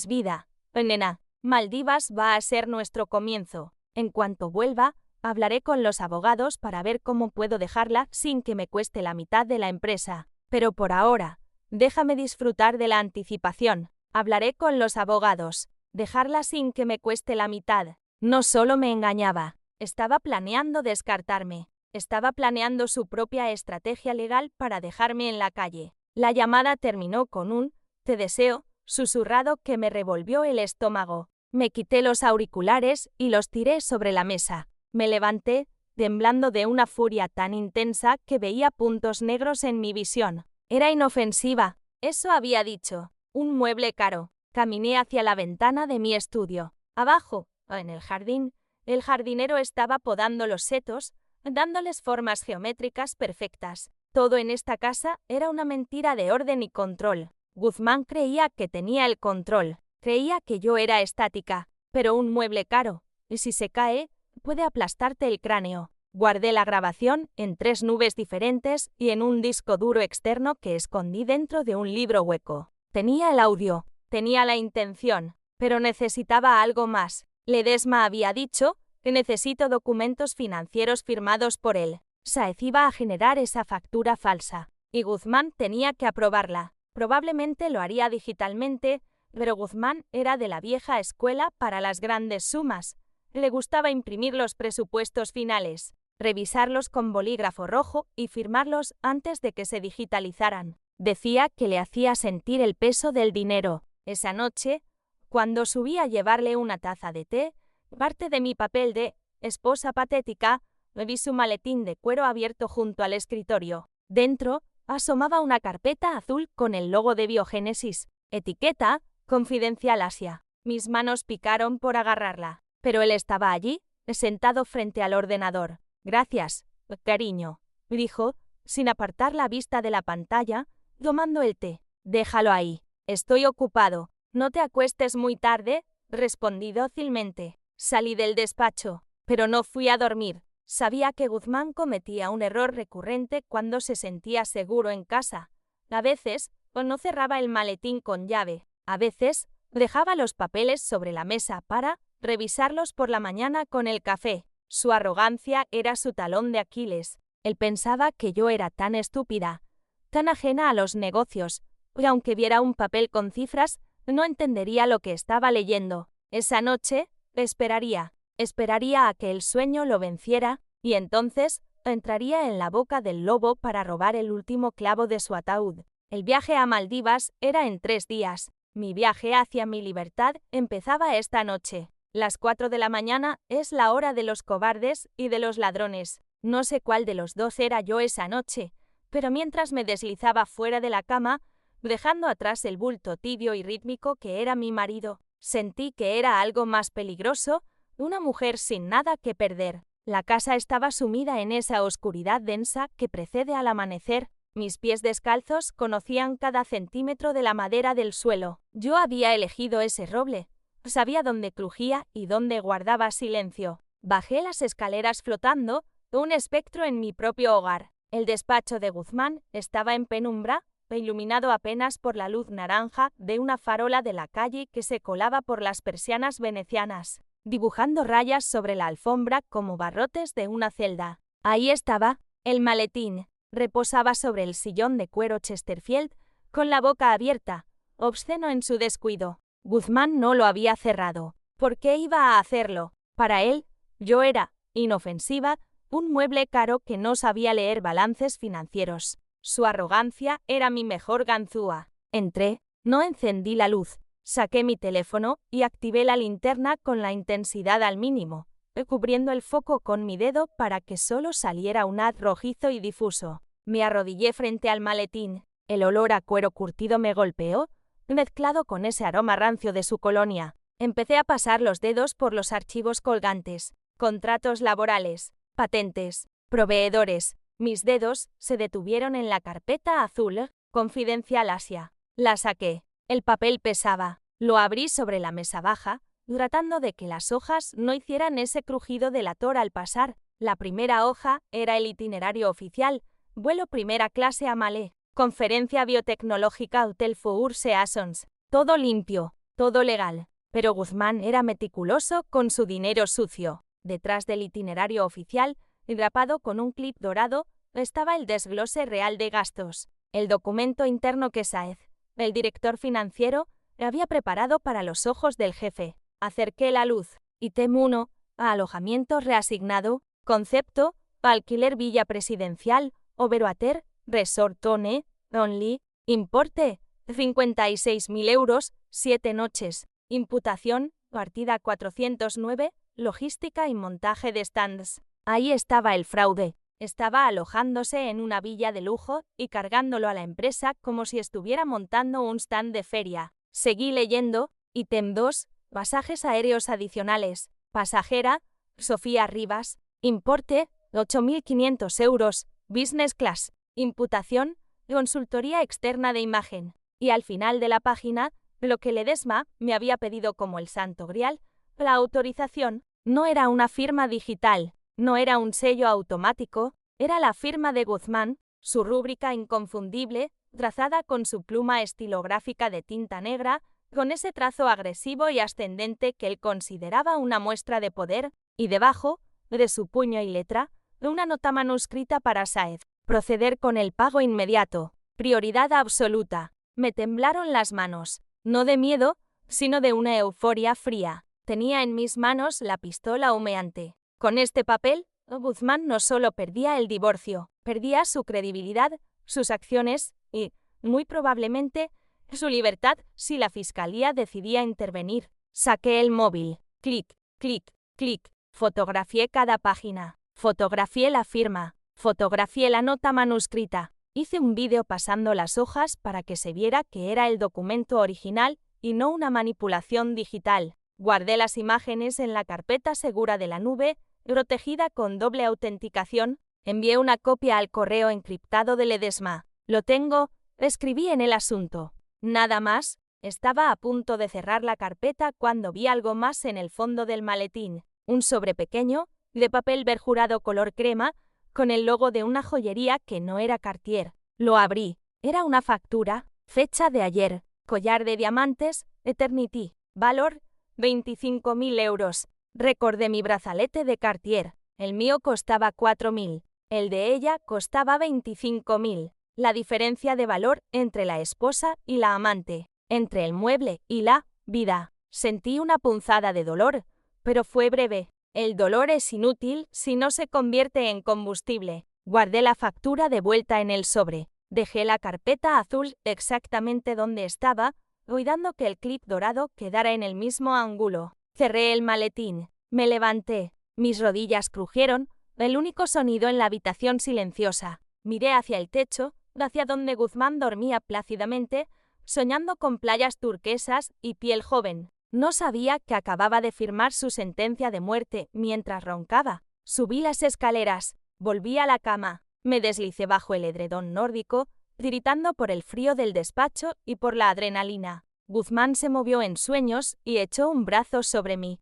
vida. Nena, Maldivas va a ser nuestro comienzo. En cuanto vuelva, hablaré con los abogados para ver cómo puedo dejarla sin que me cueste la mitad de la empresa. Pero por ahora, déjame disfrutar de la anticipación. Hablaré con los abogados. Dejarla sin que me cueste la mitad. No solo me engañaba. Estaba planeando descartarme. Estaba planeando su propia estrategia legal para dejarme en la calle. La llamada terminó con un «te deseo» susurrado que me revolvió el estómago. Me quité los auriculares y los tiré sobre la mesa. Me levanté, temblando de una furia tan intensa que veía puntos negros en mi visión. Era inofensiva, eso había dicho. Un mueble caro. Caminé hacia la ventana de mi estudio. Abajo, en el jardín, el jardinero estaba podando los setos, dándoles formas geométricas perfectas. Todo en esta casa era una mentira de orden y control. Guzmán creía que tenía el control. Creía que yo era estática. Pero un mueble caro, y si se cae, puede aplastarte el cráneo. Guardé la grabación en 3 nubes diferentes y en un disco duro externo que escondí dentro de un libro hueco. Tenía el audio, tenía la intención, pero necesitaba algo más. Ledesma había dicho que necesito documentos financieros firmados por él. Sáez iba a generar esa factura falsa, y Guzmán tenía que aprobarla. Probablemente lo haría digitalmente, pero Guzmán era de la vieja escuela para las grandes sumas. Le gustaba imprimir los presupuestos finales, revisarlos con bolígrafo rojo y firmarlos antes de que se digitalizaran. Decía que le hacía sentir el peso del dinero. Esa noche, cuando subí a llevarle una taza de té, parte de mi papel de esposa patética, vi su maletín de cuero abierto junto al escritorio. Dentro, asomaba una carpeta azul con el logo de Biogénesis. Etiqueta, Confidencial Asia. Mis manos picaron por agarrarla, pero él estaba allí, sentado frente al ordenador. Gracias, cariño, dijo, sin apartar la vista de la pantalla, tomando el té. Déjalo ahí. Estoy ocupado. No te acuestes muy tarde, respondí dócilmente. Salí del despacho, pero no fui a dormir. Sabía que Guzmán cometía un error recurrente cuando se sentía seguro en casa. A veces, no cerraba el maletín con llave. A veces, dejaba los papeles sobre la mesa para revisarlos por la mañana con el café. Su arrogancia era su talón de Aquiles. Él pensaba que yo era tan estúpida, tan ajena a los negocios, y aunque viera un papel con cifras, no entendería lo que estaba leyendo. Esa noche, esperaría a que el sueño lo venciera, y entonces entraría en la boca del lobo para robar el último clavo de su ataúd. El viaje a Maldivas era en 3 días. Mi viaje hacia mi libertad empezaba esta noche. Las 4 de la mañana es la hora de los cobardes y de los ladrones. No sé cuál de los dos era yo esa noche, pero mientras me deslizaba fuera de la cama, dejando atrás el bulto tibio y rítmico que era mi marido, sentí que era algo más peligroso, una mujer sin nada que perder. La casa estaba sumida en esa oscuridad densa que precede al amanecer. Mis pies descalzos conocían cada centímetro de la madera del suelo. Yo había elegido ese roble. Sabía dónde crujía y dónde guardaba silencio. Bajé las escaleras flotando, un espectro en mi propio hogar. El despacho de Guzmán estaba en penumbra, iluminado apenas por la luz naranja de una farola de la calle que se colaba por las persianas venecianas, dibujando rayas sobre la alfombra como barrotes de una celda. Ahí estaba, el maletín. Reposaba sobre el sillón de cuero Chesterfield, con la boca abierta, obsceno en su descuido. Guzmán no lo había cerrado. ¿Por qué iba a hacerlo? Para él, yo era, inofensiva, un mueble caro que no sabía leer balances financieros. Su arrogancia era mi mejor ganzúa. Entré, no encendí la luz, saqué mi teléfono y activé la linterna con la intensidad al mínimo. cubriendo el foco con mi dedo para que solo saliera un haz rojizo y difuso. Me arrodillé frente al maletín. El olor a cuero curtido me golpeó, mezclado con ese aroma rancio de su colonia. Empecé a pasar los dedos por los archivos colgantes. Contratos laborales, patentes, proveedores. Mis dedos se detuvieron en la carpeta azul, Confidencial Asia. La saqué. El papel pesaba. Lo abrí sobre la mesa baja, tratando de que las hojas no hicieran ese crujido delator al pasar. La primera hoja era el itinerario oficial. Vuelo primera clase a Malé. Conferencia biotecnológica Hotel Four Seasons. Todo limpio, todo legal. Pero Guzmán era meticuloso con su dinero sucio. Detrás del itinerario oficial, grapado con un clip dorado, estaba el desglose real de gastos. El documento interno que Sáez, el director financiero, había preparado para los ojos del jefe. Acerqué la luz. Ítem 1, alojamiento reasignado, concepto, alquiler villa presidencial, Oberoater, Resort One, Only, importe, 56.000 euros, 7 noches, imputación, partida 409, logística y montaje de stands. Ahí estaba el fraude. Estaba alojándose en una villa de lujo y cargándolo a la empresa como si estuviera montando un stand de feria. Seguí leyendo. Ítem 2, pasajes aéreos adicionales. Pasajera, Sofía Rivas. Importe, 8.500 euros. Business class. Imputación, consultoría externa de imagen. Y al final de la página, lo que Ledesma me había pedido como el santo grial, la autorización. No era una firma digital, no era un sello automático, era la firma de Guzmán, su rúbrica inconfundible, trazada con su pluma estilográfica de tinta negra, con ese trazo agresivo y ascendente que él consideraba una muestra de poder, y debajo, de su puño y letra, una nota manuscrita para Sáez. Proceder con el pago inmediato. Prioridad absoluta. Me temblaron las manos, no de miedo, sino de una euforia fría. Tenía en mis manos la pistola humeante. Con este papel, Guzmán no solo perdía el divorcio, perdía su credibilidad, sus acciones y, muy probablemente, su libertad si la fiscalía decidía intervenir. Saqué el móvil. Clic, clic, clic. Fotografié cada página. Fotografié la firma. Fotografié la nota manuscrita. Hice un vídeo pasando las hojas para que se viera que era el documento original y no una manipulación digital. Guardé las imágenes en la carpeta segura de la nube, protegida con doble autenticación. Envié una copia al correo encriptado de Ledesma. Lo tengo, escribí en el asunto. Nada más. Estaba a punto de cerrar la carpeta cuando vi algo más en el fondo del maletín. Un sobre pequeño, de papel berjurado color crema, con el logo de una joyería que no era Cartier. Lo abrí. Era una factura, fecha de ayer, collar de diamantes, Eternity, valor, 25.000 euros. Recordé mi brazalete de Cartier. El mío costaba 4.000. El de ella costaba 25.000. La diferencia de valor entre la esposa y la amante, entre el mueble y la vida. Sentí una punzada de dolor, pero fue breve. El dolor es inútil si no se convierte en combustible. Guardé la factura de vuelta en el sobre. Dejé la carpeta azul exactamente donde estaba, cuidando que el clip dorado quedara en el mismo ángulo. Cerré el maletín. Me levanté. Mis rodillas crujieron, el único sonido en la habitación silenciosa. Miré hacia el techo, hacia donde Guzmán dormía plácidamente, soñando con playas turquesas y piel joven. No sabía que acababa de firmar su sentencia de muerte mientras roncaba. Subí las escaleras, volví a la cama, me deslicé bajo el edredón nórdico, tiritando por el frío del despacho y por la adrenalina. Guzmán se movió en sueños y echó un brazo sobre mí.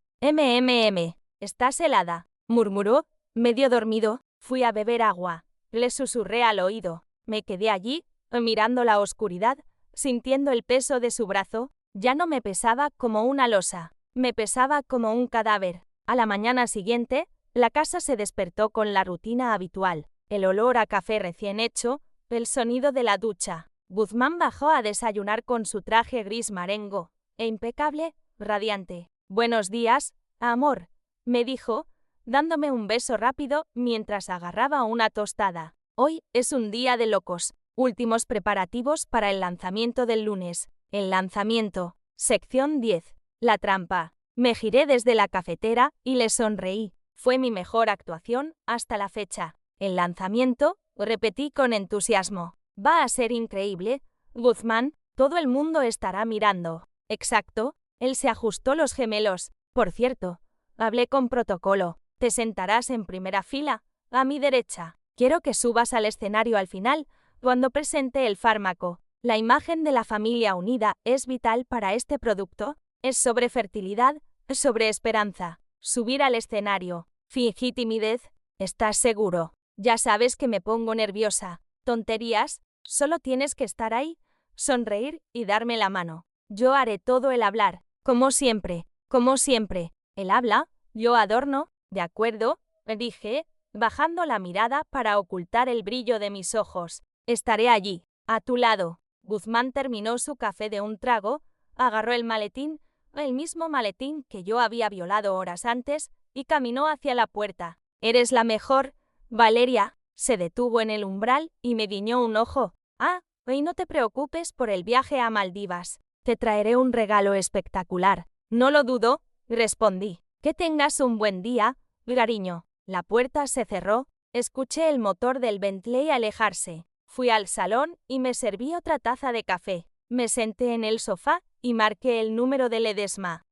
«Estás helada», murmuró, medio dormido. Fui a beber agua. Le susurré al oído. Me quedé allí, mirando la oscuridad, sintiendo el peso de su brazo. Ya no me pesaba como una losa, me pesaba como un cadáver. A la mañana siguiente, la casa se despertó con la rutina habitual, el olor a café recién hecho, el sonido de la ducha. Guzmán bajó a desayunar con su traje gris marengo, e impecable, radiante. «Buenos días, amor», me dijo, dándome un beso rápido mientras agarraba una tostada. Hoy es un día de locos. Últimos preparativos para el lanzamiento del lunes. El lanzamiento. Sección 10. La trampa. Me giré desde la cafetera y le sonreí. Fue mi mejor actuación hasta la fecha. El lanzamiento, repetí con entusiasmo. Va a ser increíble, Guzmán, todo el mundo estará mirando. Exacto, él se ajustó los gemelos. Por cierto, hablé con protocolo. Te sentarás en primera fila, a mi derecha. Quiero que subas al escenario al final, cuando presente el fármaco. La imagen de la familia unida es vital para este producto. Es sobre fertilidad, sobre esperanza. Subir al escenario. Fingí timidez. ¿Estás seguro? Ya sabes que me pongo nerviosa. Tonterías. Solo tienes que estar ahí, sonreír y darme la mano. Yo haré todo el hablar. Como siempre. Como siempre. Él habla, yo adorno. De acuerdo, dije, bajando la mirada para ocultar el brillo de mis ojos. Estaré allí, a tu lado. Guzmán terminó su café de un trago, agarró el maletín, el mismo maletín que yo había violado horas antes, y caminó hacia la puerta. Eres la mejor, Valeria. Se detuvo en el umbral y me guiñó un ojo. Ah, y no te preocupes por el viaje a Maldivas. Te traeré un regalo espectacular. No lo dudo, respondí. Que tengas un buen día, cariño. La puerta se cerró, escuché el motor del Bentley alejarse. Fui al salón y me serví otra taza de café. Me senté en el sofá y marqué el número de Ledesma.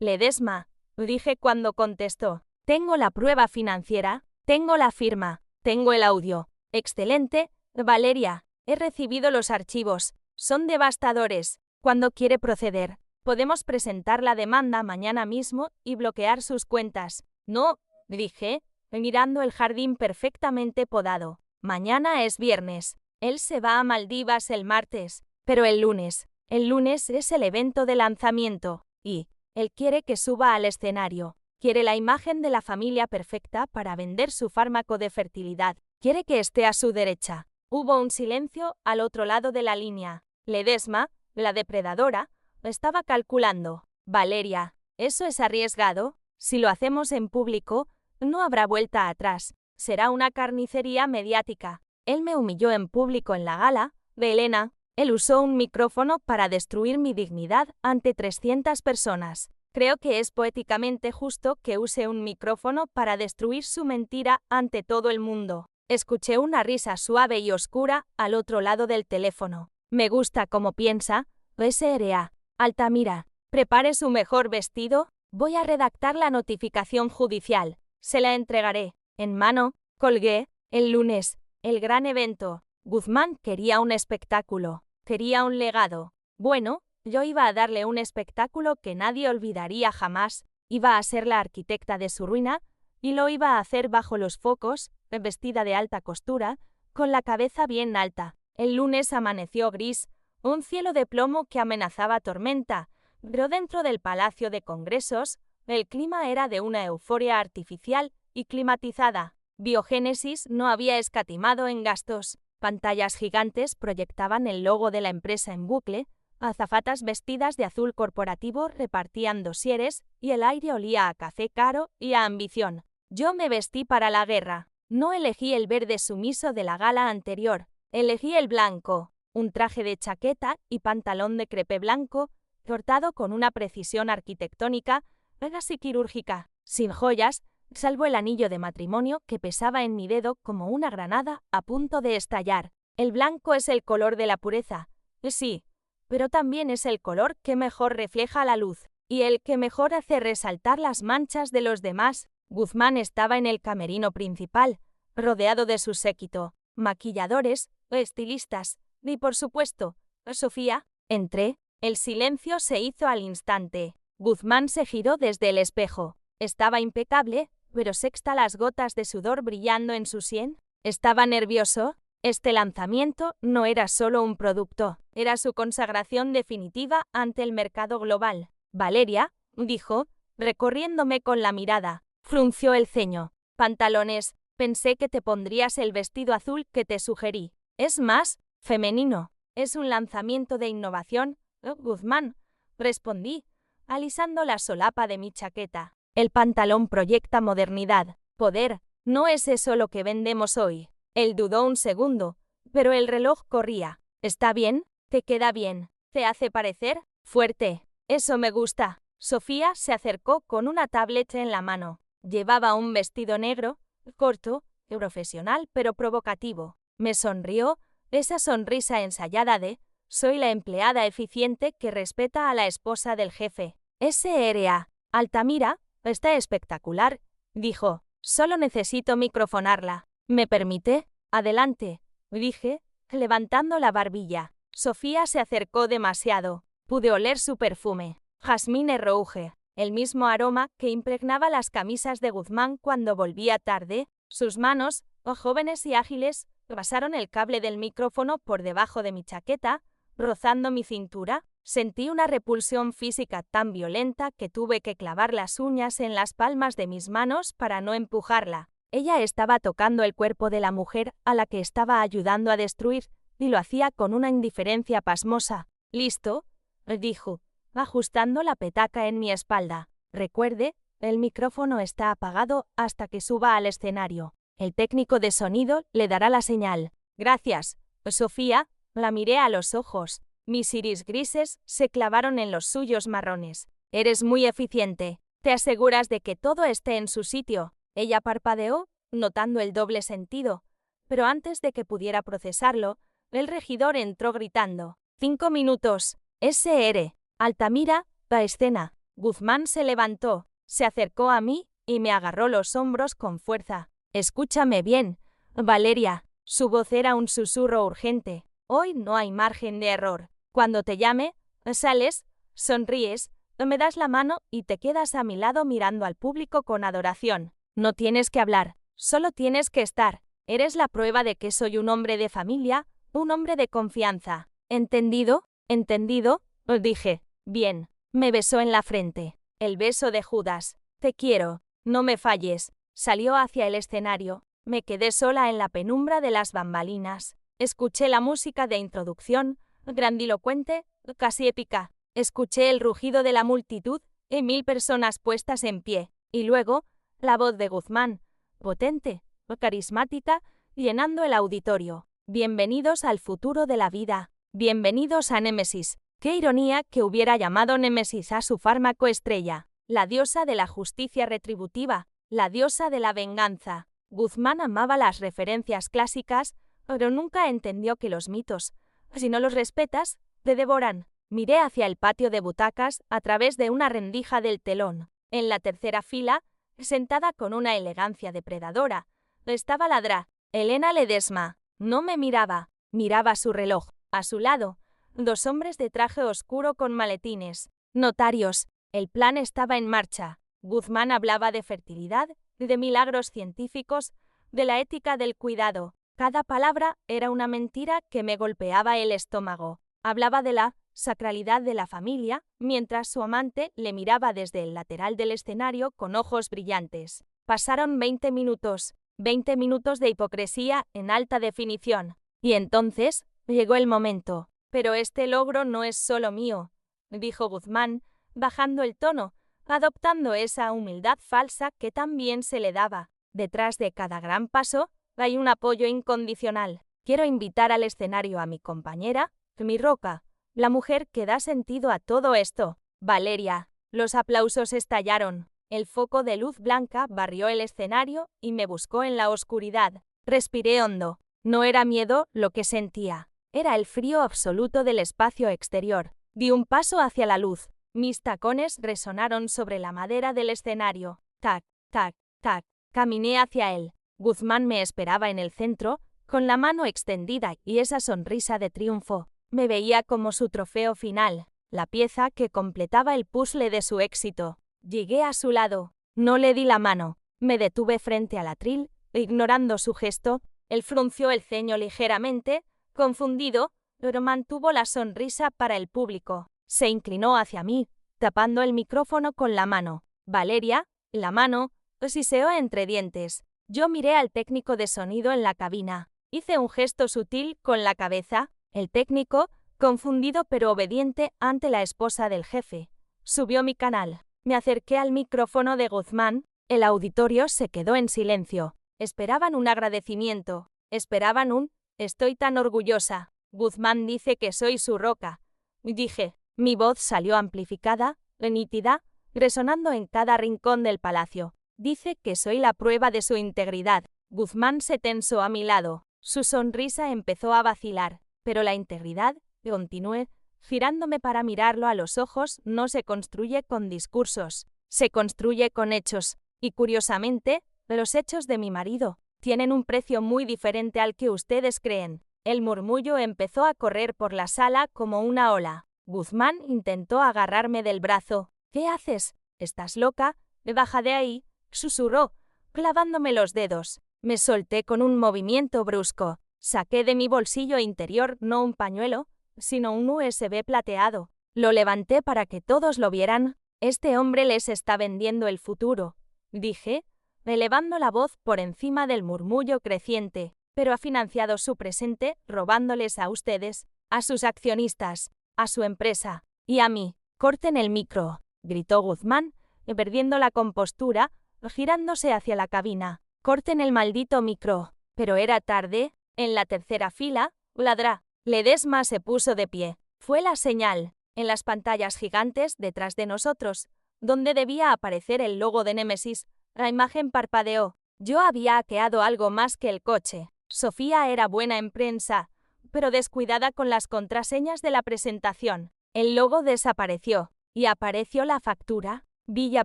Ledesma, dije cuando contestó. Tengo la prueba financiera, tengo la firma, tengo el audio. Excelente, Valeria. He recibido los archivos. Son devastadores. ¿Cuándo quiere proceder? Podemos presentar la demanda mañana mismo y bloquear sus cuentas. No, dije, mirando el jardín perfectamente podado. Mañana es viernes. Él se va a Maldivas el martes. Pero el lunes es el evento de lanzamiento. Y él quiere que suba al escenario. Quiere la imagen de la familia perfecta para vender su fármaco de fertilidad. Quiere que esté a su derecha. Hubo un silencio al otro lado de la línea. Ledesma, la depredadora, estaba calculando. Valeria, eso es arriesgado. Si lo hacemos en público, no habrá vuelta atrás. Será una carnicería mediática. Él me humilló en público en la gala de Elena. Él usó un micrófono para destruir mi dignidad ante 300 personas. Creo que es poéticamente justo que use un micrófono para destruir su mentira ante todo el mundo. Escuché una risa suave y oscura al otro lado del teléfono. Me gusta cómo piensa. S.R.A. Altamira. Prepare su mejor vestido. Voy a redactar la notificación judicial. Se la entregaré. En mano. Colgué. El lunes. El gran evento. Guzmán quería un espectáculo. Quería un legado. Bueno, yo iba a darle un espectáculo que nadie olvidaría jamás. Iba a ser la arquitecta de su ruina, y lo iba a hacer bajo los focos, vestida de alta costura, con la cabeza bien alta. El lunes amaneció gris, un cielo de plomo que amenazaba tormenta, pero dentro del Palacio de Congresos, el clima era de una euforia artificial y climatizada. Biogénesis no había escatimado en gastos. Pantallas gigantes proyectaban el logo de la empresa en bucle, azafatas vestidas de azul corporativo repartían dosieres y el aire olía a café caro y a ambición. Yo me vestí para la guerra. No elegí el verde sumiso de la gala anterior, elegí el blanco, un traje de chaqueta y pantalón de crepé blanco, cortado con una precisión arquitectónica, casi quirúrgica, sin joyas, salvo el anillo de matrimonio que pesaba en mi dedo como una granada a punto de estallar. El blanco es el color de la pureza, sí, pero también es el color que mejor refleja la luz, y el que mejor hace resaltar las manchas de los demás. Guzmán estaba en el camerino principal, rodeado de su séquito, maquilladores, estilistas, y por supuesto, Sofía. Entré, el silencio se hizo al instante. Guzmán se giró desde el espejo. Estaba impecable, pero sexta las gotas de sudor brillando en su sien. Estaba nervioso. Este lanzamiento no era solo un producto, era su consagración definitiva ante el mercado global. Valeria, dijo, recorriéndome con la mirada. Frunció el ceño. Pantalones, pensé que te pondrías el vestido azul que te sugerí. Es más femenino. Es un lanzamiento de innovación, Guzmán, respondí, alisando la solapa de mi chaqueta. El pantalón proyecta modernidad, poder. ¿No es eso lo que vendemos hoy? Él dudó un segundo, pero el reloj corría. ¿Está bien? ¿Te queda bien? ¿Te hace parecer fuerte? Eso me gusta. Sofía se acercó con una tablet en la mano. Llevaba un vestido negro, corto, profesional pero provocativo. Me sonrió, esa sonrisa ensayada de «soy la empleada eficiente que respeta a la esposa del jefe». S.R.A. Altamira, está espectacular, dijo. Solo necesito microfonarla. ¿Me permite? Adelante, dije, levantando la barbilla. Sofía se acercó demasiado. Pude oler su perfume. Jasmine Rouge, el mismo aroma que impregnaba las camisas de Guzmán cuando volvía tarde. Sus manos, jóvenes y ágiles, pasaron el cable del micrófono por debajo de mi chaqueta, rozando mi cintura. Sentí una repulsión física tan violenta que tuve que clavar las uñas en las palmas de mis manos para no empujarla. Ella estaba tocando el cuerpo de la mujer a la que estaba ayudando a destruir, y lo hacía con una indiferencia pasmosa. «¿Listo?», dijo, ajustando la petaca en mi espalda. «Recuerde, el micrófono está apagado hasta que suba al escenario. El técnico de sonido le dará la señal». «Gracias, Sofía», la miré a los ojos. Mis iris grises se clavaron en los suyos marrones. «Eres muy eficiente. ¿Te aseguras de que todo esté en su sitio?». Ella parpadeó, notando el doble sentido, pero antes de que pudiera procesarlo, el regidor entró gritando: «5 minutos. S.R. Altamira, a escena». Guzmán se levantó, se acercó a mí y me agarró los hombros con fuerza. «Escúchame bien, Valeria». Su voz era un susurro urgente. «Hoy no hay margen de error. Cuando te llame, sales, sonríes, me das la mano y te quedas a mi lado mirando al público con adoración. No tienes que hablar, solo tienes que estar. Eres la prueba de que soy un hombre de familia, un hombre de confianza». «¿Entendido? ¿Entendido?», dije. «Bien». Me besó en la frente. El beso de Judas. «Te quiero. No me falles». Salió hacia el escenario. Me quedé sola en la penumbra de las bambalinas. Escuché la música de introducción, grandilocuente, casi épica. Escuché el rugido de la multitud y 1000 personas puestas en pie. Y luego, la voz de Guzmán, potente, carismática, llenando el auditorio. «Bienvenidos al futuro de la vida. Bienvenidos a Némesis». Qué ironía que hubiera llamado Némesis a su fármaco estrella. La diosa de la justicia retributiva, la diosa de la venganza. Guzmán amaba las referencias clásicas, pero nunca entendió que los mitos, si no los respetas, te devoran. Miré hacia el patio de butacas a través de una rendija del telón. En la tercera fila, sentada con una elegancia depredadora, estaba la Dra. Elena Ledesma. No me miraba, miraba su reloj. A su lado, 2 hombres de traje oscuro con maletines. Notarios. El plan estaba en marcha. Guzmán hablaba de fertilidad, de milagros científicos, de la ética del cuidado. Cada palabra era una mentira que me golpeaba el estómago. Hablaba de la sacralidad de la familia, mientras su amante le miraba desde el lateral del escenario con ojos brillantes. Pasaron 20 minutos. 20 minutos de hipocresía en alta definición. Y entonces, llegó el momento. «Pero este logro no es solo mío», dijo Guzmán, bajando el tono, adoptando esa humildad falsa que tan bien se le daba. «Detrás de cada gran paso hay un apoyo incondicional. Quiero invitar al escenario a mi compañera, mi roca, la mujer que da sentido a todo esto, Valeria». Los aplausos estallaron. El foco de luz blanca barrió el escenario y me buscó en la oscuridad. Respiré hondo. No era miedo lo que sentía. Era el frío absoluto del espacio exterior. Di un paso hacia la luz. Mis tacones resonaron sobre la madera del escenario. Tac, tac, tac. Caminé hacia él. Guzmán me esperaba en el centro, con la mano extendida y esa sonrisa de triunfo. Me veía como su trofeo final, la pieza que completaba el puzzle de su éxito. Llegué a su lado. No le di la mano. Me detuve frente al atril, ignorando su gesto. Él frunció el ceño ligeramente, confundido, pero mantuvo la sonrisa para el público. Se inclinó hacia mí, tapando el micrófono con la mano. «Valeria», la mano, siseó entre dientes. Yo miré al técnico de sonido en la cabina. Hice un gesto sutil con la cabeza. El técnico, confundido pero obediente ante la esposa del jefe, subió mi canal. Me acerqué al micrófono de Guzmán. El auditorio se quedó en silencio. Esperaban un agradecimiento. Esperaban un «estoy tan orgullosa. Guzmán dice que soy su roca», dije. Mi voz salió amplificada, nítida, resonando en cada rincón del palacio. Dice que soy la prueba de su integridad. Guzmán se tensó a mi lado. Su sonrisa empezó a vacilar. Pero la integridad, continué, girándome para mirarlo a los ojos, no se construye con discursos. Se construye con hechos. Y curiosamente, los hechos de mi marido tienen un precio muy diferente al que ustedes creen. El murmullo empezó a correr por la sala como una ola. Guzmán intentó agarrarme del brazo. ¿Qué haces? ¿Estás loca? Baja de ahí, susurró, clavándome los dedos. Me solté con un movimiento brusco. Saqué de mi bolsillo interior no un pañuelo, sino un USB plateado. Lo levanté para que todos lo vieran. Este hombre les está vendiendo el futuro, dije, elevando la voz por encima del murmullo creciente, pero ha financiado su presente robándoles a ustedes, a sus accionistas, a su empresa y a mí. Corten el micro, gritó Guzmán, perdiendo la compostura, girándose hacia la cabina. Corten el maldito micro. Pero era tarde. En la tercera fila, ladrá. Ledesma se puso de pie. Fue la señal. En las pantallas gigantes detrás de nosotros, donde debía aparecer el logo de Némesis, la imagen parpadeó. Yo había hackeado algo más que el coche. Sofía era buena en prensa, pero descuidada con las contraseñas de la presentación. El logo desapareció, y apareció la factura. Villa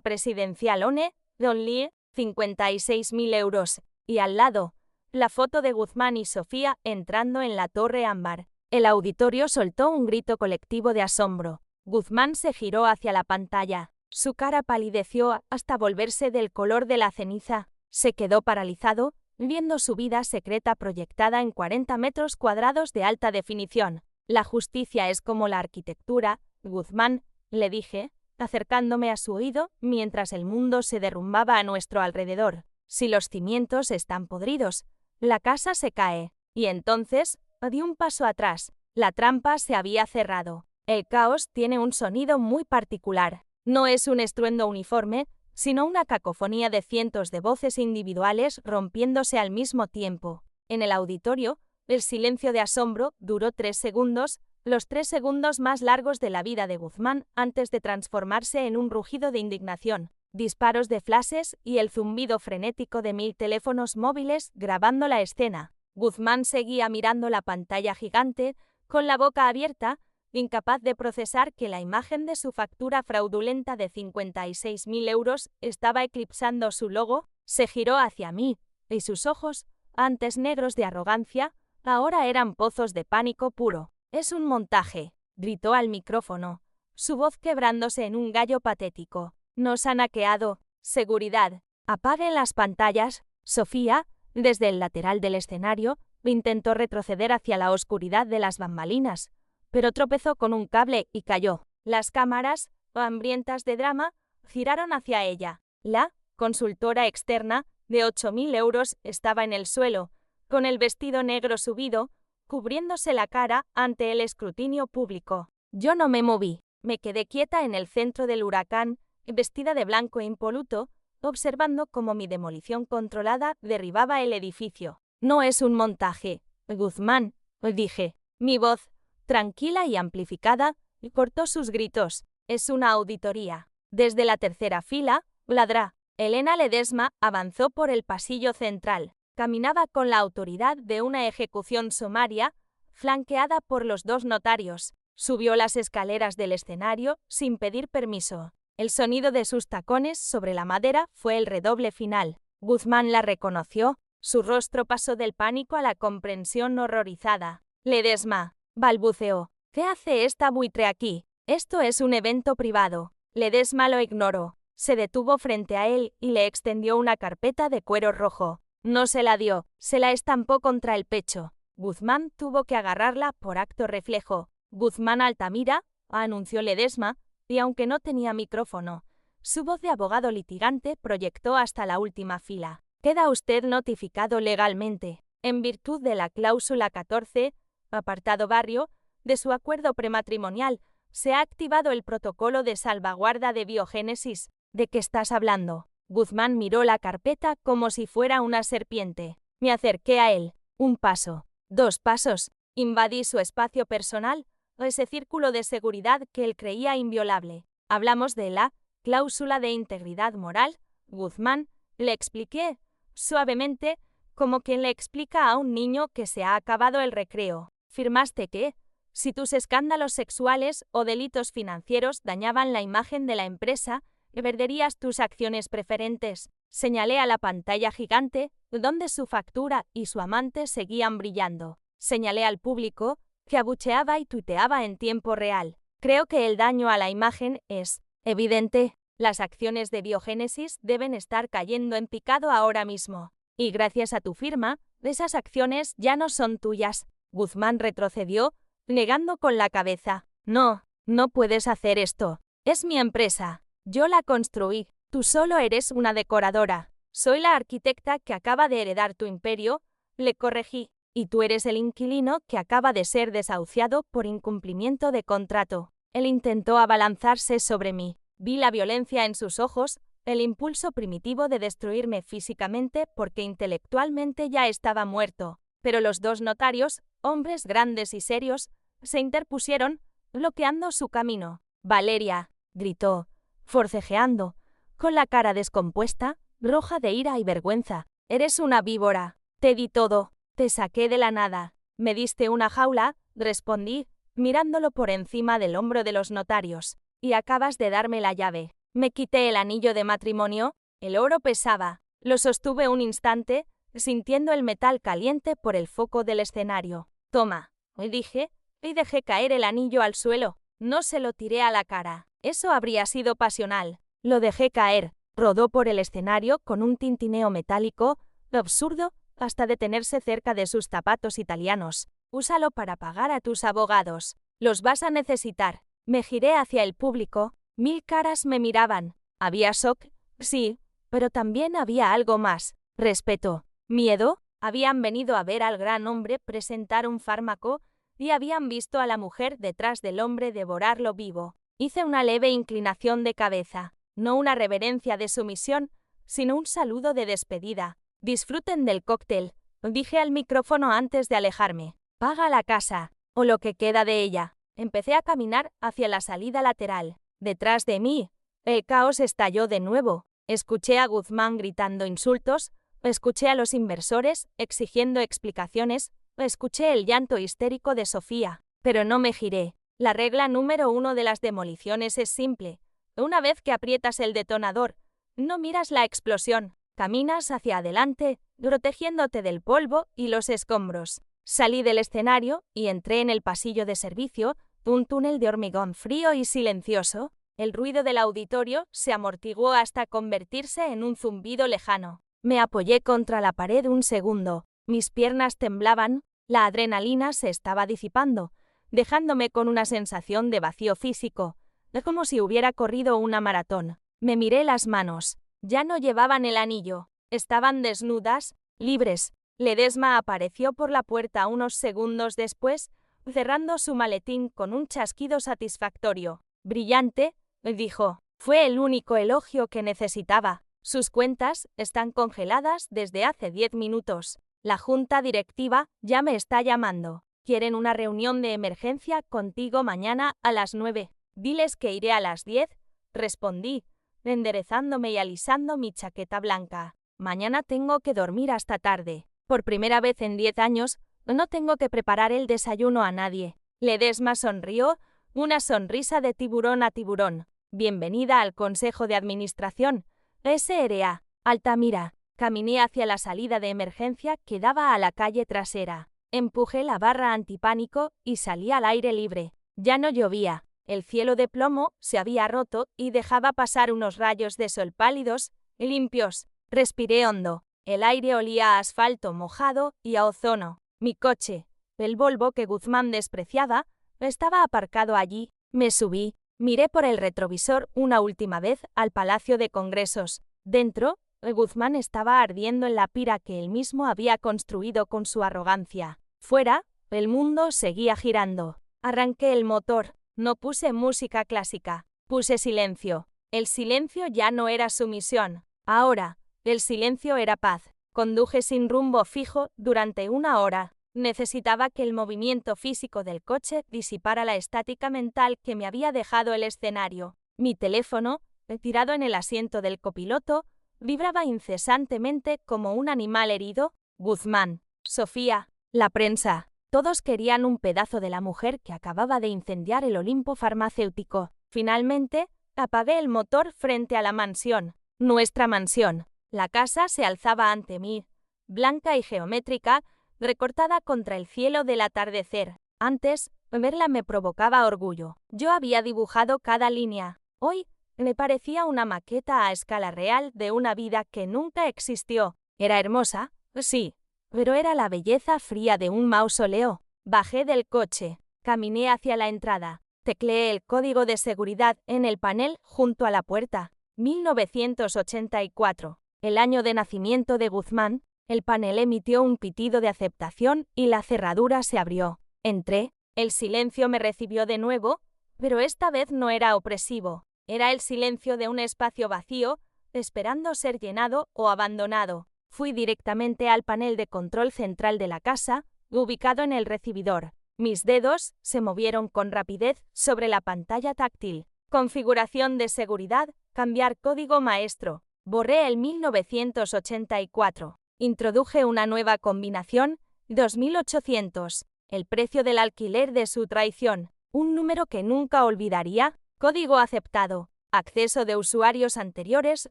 Presidencial ONE, Only, 56.000 euros, y al lado, la foto de Guzmán y Sofía entrando en la Torre Ámbar. El auditorio soltó un grito colectivo de asombro. Guzmán se giró hacia la pantalla. Su cara palideció hasta volverse del color de la ceniza. Se quedó paralizado, viendo su vida secreta proyectada en 40 metros cuadrados de alta definición. La justicia es como la arquitectura, Guzmán, le dije, acercándome a su oído mientras el mundo se derrumbaba a nuestro alrededor. Si los cimientos están podridos, la casa se cae. Y entonces, di un paso atrás. La trampa se había cerrado. El caos tiene un sonido muy particular. No es un estruendo uniforme, sino una cacofonía de cientos de voces individuales rompiéndose al mismo tiempo. En el auditorio, el silencio de asombro duró 3 segundos, los 3 segundos más largos de la vida de Guzmán antes de transformarse en un rugido de indignación, disparos de flashes y el zumbido frenético de 1000 teléfonos móviles grabando la escena. Guzmán seguía mirando la pantalla gigante, con la boca abierta, incapaz de procesar que la imagen de su factura fraudulenta de 56.000 euros estaba eclipsando su logo. Se giró hacia mí, y sus ojos, antes negros de arrogancia, ahora eran pozos de pánico puro. «Es un montaje», gritó al micrófono, su voz quebrándose en un gallo patético. «Nos han hackeado. Seguridad. Apaguen las pantallas». Sofía, desde el lateral del escenario, intentó retroceder hacia la oscuridad de las bambalinas, pero tropezó con un cable y cayó. Las cámaras, hambrientas de drama, giraron hacia ella. La consultora externa, de 8.000 euros, estaba en el suelo, con el vestido negro subido, cubriéndose la cara ante el escrutinio público. Yo no me moví. Me quedé quieta en el centro del huracán, vestida de blanco impoluto, observando cómo mi demolición controlada derribaba el edificio. «No es un montaje, Guzmán», dije. Mi voz, tranquila y amplificada, cortó sus gritos. «Es una auditoría». Desde la tercera fila, ladrá. Elena Ledesma avanzó por el pasillo central. Caminaba con la autoridad de una ejecución sumaria, flanqueada por los 2 notarios. Subió las escaleras del escenario sin pedir permiso. El sonido de sus tacones sobre la madera fue el redoble final. Guzmán la reconoció. Su rostro pasó del pánico a la comprensión horrorizada. «Ledesma», balbuceó. «¿Qué hace esta buitre aquí? Esto es un evento privado». Ledesma lo ignoró. Se detuvo frente a él y le extendió una carpeta de cuero rojo. No se la dio, se la estampó contra el pecho. Guzmán tuvo que agarrarla por acto reflejo. «Guzmán Altamira», anunció Ledesma, y aunque no tenía micrófono, su voz de abogado litigante proyectó hasta la última fila. «Queda usted notificado legalmente, en virtud de la cláusula 14, apartado barrio, de su acuerdo prematrimonial, se ha activado el protocolo de salvaguarda de biogénesis». «¿De qué estás hablando?» Guzmán miró la carpeta como si fuera una serpiente. Me acerqué a él. 1 paso, 2 pasos. Invadí su espacio personal, ese círculo de seguridad que él creía inviolable. Hablamos de la cláusula de integridad moral, Guzmán, Le expliqué, suavemente, como quien le explica a un niño que se ha acabado el recreo. Firmaste que, si tus escándalos sexuales o delitos financieros dañaban la imagen de la empresa, perderías tus acciones preferentes. Señalé a la pantalla gigante, donde su factura y su amante seguían brillando. Señalé al público, que abucheaba y tuiteaba en tiempo real. Creo que el daño a la imagen es evidente. Las acciones de Biogénesis deben estar cayendo en picado ahora mismo. Y gracias a tu firma, esas acciones ya no son tuyas. Guzmán retrocedió, negando con la cabeza. No, no puedes hacer esto. Es mi empresa. Yo la construí. Tú solo eres una decoradora. Soy la arquitecta que acaba de heredar tu imperio, le corregí. Y tú eres el inquilino que acaba de ser desahuciado por incumplimiento de contrato. Él intentó abalanzarse sobre mí. Vi la violencia en sus ojos, el impulso primitivo de destruirme físicamente porque intelectualmente ya estaba muerto. Pero los dos notarios, hombres grandes y serios, se interpusieron, bloqueando su camino. Valeria, gritó, forcejeando, con la cara descompuesta, roja de ira y vergüenza. Eres una víbora. Te di todo. Te saqué de la nada. Me diste una jaula, respondí, mirándolo por encima del hombro de los notarios. Y acabas de darme la llave. Me quité el anillo de matrimonio. El oro pesaba. Lo sostuve un instante, sintiendo el metal caliente por el foco del escenario. Toma, dije, y dejé caer el anillo al suelo. No se lo tiré a la cara. Eso habría sido pasional. Lo dejé caer. Rodó por el escenario con un tintineo metálico, absurdo, hasta detenerse cerca de sus zapatos italianos. Úsalo para pagar a tus abogados. Los vas a necesitar. Me giré hacia el público. 1000 caras me miraban. Había shock, sí, pero también había algo más. Respeto. ¿Miedo? Habían venido a ver al gran hombre presentar un fármaco y habían visto a la mujer detrás del hombre devorarlo vivo. Hice una leve inclinación de cabeza. No una reverencia de sumisión, sino un saludo de despedida. Disfruten del cóctel, dije al micrófono antes de alejarme. Paga la casa, o lo que queda de ella. Empecé a caminar hacia la salida lateral. Detrás de mí, el caos estalló de nuevo. Escuché a Guzmán gritando insultos, escuché a los inversores exigiendo explicaciones, escuché el llanto histérico de Sofía, pero no me giré. La regla número 1 de las demoliciones es simple. Una vez que aprietas el detonador, no miras la explosión. Caminas hacia adelante, protegiéndote del polvo y los escombros. Salí del escenario y entré en el pasillo de servicio, un túnel de hormigón frío y silencioso. El ruido del auditorio se amortiguó hasta convertirse en un zumbido lejano. Me apoyé contra la pared un segundo. Mis piernas temblaban, la adrenalina se estaba disipando, dejándome con una sensación de vacío físico, de como si hubiera corrido una maratón. Me miré las manos. Ya no llevaban el anillo. Estaban desnudas, libres. Ledesma apareció por la puerta unos segundos después, cerrando su maletín con un chasquido satisfactorio. Brillante, dijo. Fue el único elogio que necesitaba. Sus cuentas están congeladas desde hace 10 minutos. La junta directiva ya me está llamando. Quieren una reunión de emergencia contigo mañana a las 9. Diles que iré a las 10, respondí, enderezándome y alisando mi chaqueta blanca. Mañana tengo que dormir hasta tarde. Por primera vez en 10 años, no tengo que preparar el desayuno a nadie. Ledesma sonrió, una sonrisa de tiburón a tiburón. Bienvenida al Consejo de Administración. S.R.A. Altamira. Caminé hacia la salida de emergencia que daba a la calle trasera. Empujé la barra antipánico y salí al aire libre. Ya no llovía. El cielo de plomo se había roto y dejaba pasar unos rayos de sol pálidos y limpios. Respiré hondo. El aire olía a asfalto mojado y a ozono. Mi coche, el Volvo que Guzmán despreciaba, estaba aparcado allí. Me subí. Miré por el retrovisor una última vez al Palacio de Congresos. Dentro, Guzmán estaba ardiendo en la pira que él mismo había construido con su arrogancia. Fuera, el mundo seguía girando. Arranqué el motor. No puse música clásica. Puse silencio. El silencio ya no era sumisión. Ahora, el silencio era paz. Conduje sin rumbo fijo durante 1 hora. Necesitaba que el movimiento físico del coche disipara la estática mental que me había dejado el escenario. Mi teléfono, tirado en el asiento del copiloto, vibraba incesantemente como un animal herido. Guzmán, Sofía, la prensa, todos querían un pedazo de la mujer que acababa de incendiar el Olimpo farmacéutico. Finalmente, apagué el motor frente a la mansión, nuestra mansión. La casa se alzaba ante mí, blanca y geométrica, recortada contra el cielo del atardecer. Antes, verla me provocaba orgullo. Yo había dibujado cada línea. Hoy, me parecía una maqueta a escala real de una vida que nunca existió. Era hermosa, sí, pero era la belleza fría de un mausoleo. Bajé del coche, caminé hacia la entrada, tecleé el código de seguridad en el panel junto a la puerta. 1984, el año de nacimiento de Guzmán. El panel emitió un pitido de aceptación y la cerradura se abrió. Entré, el silencio me recibió de nuevo, pero esta vez no era opresivo. Era el silencio de un espacio vacío, esperando ser llenado o abandonado. Fui directamente al panel de control central de la casa, ubicado en el recibidor. Mis dedos se movieron con rapidez sobre la pantalla táctil. Configuración de seguridad, cambiar código maestro. Borré el 1984. Introduje una nueva combinación, 2800. El precio del alquiler de su traición. Un número que nunca olvidaría. Código aceptado. Acceso de usuarios anteriores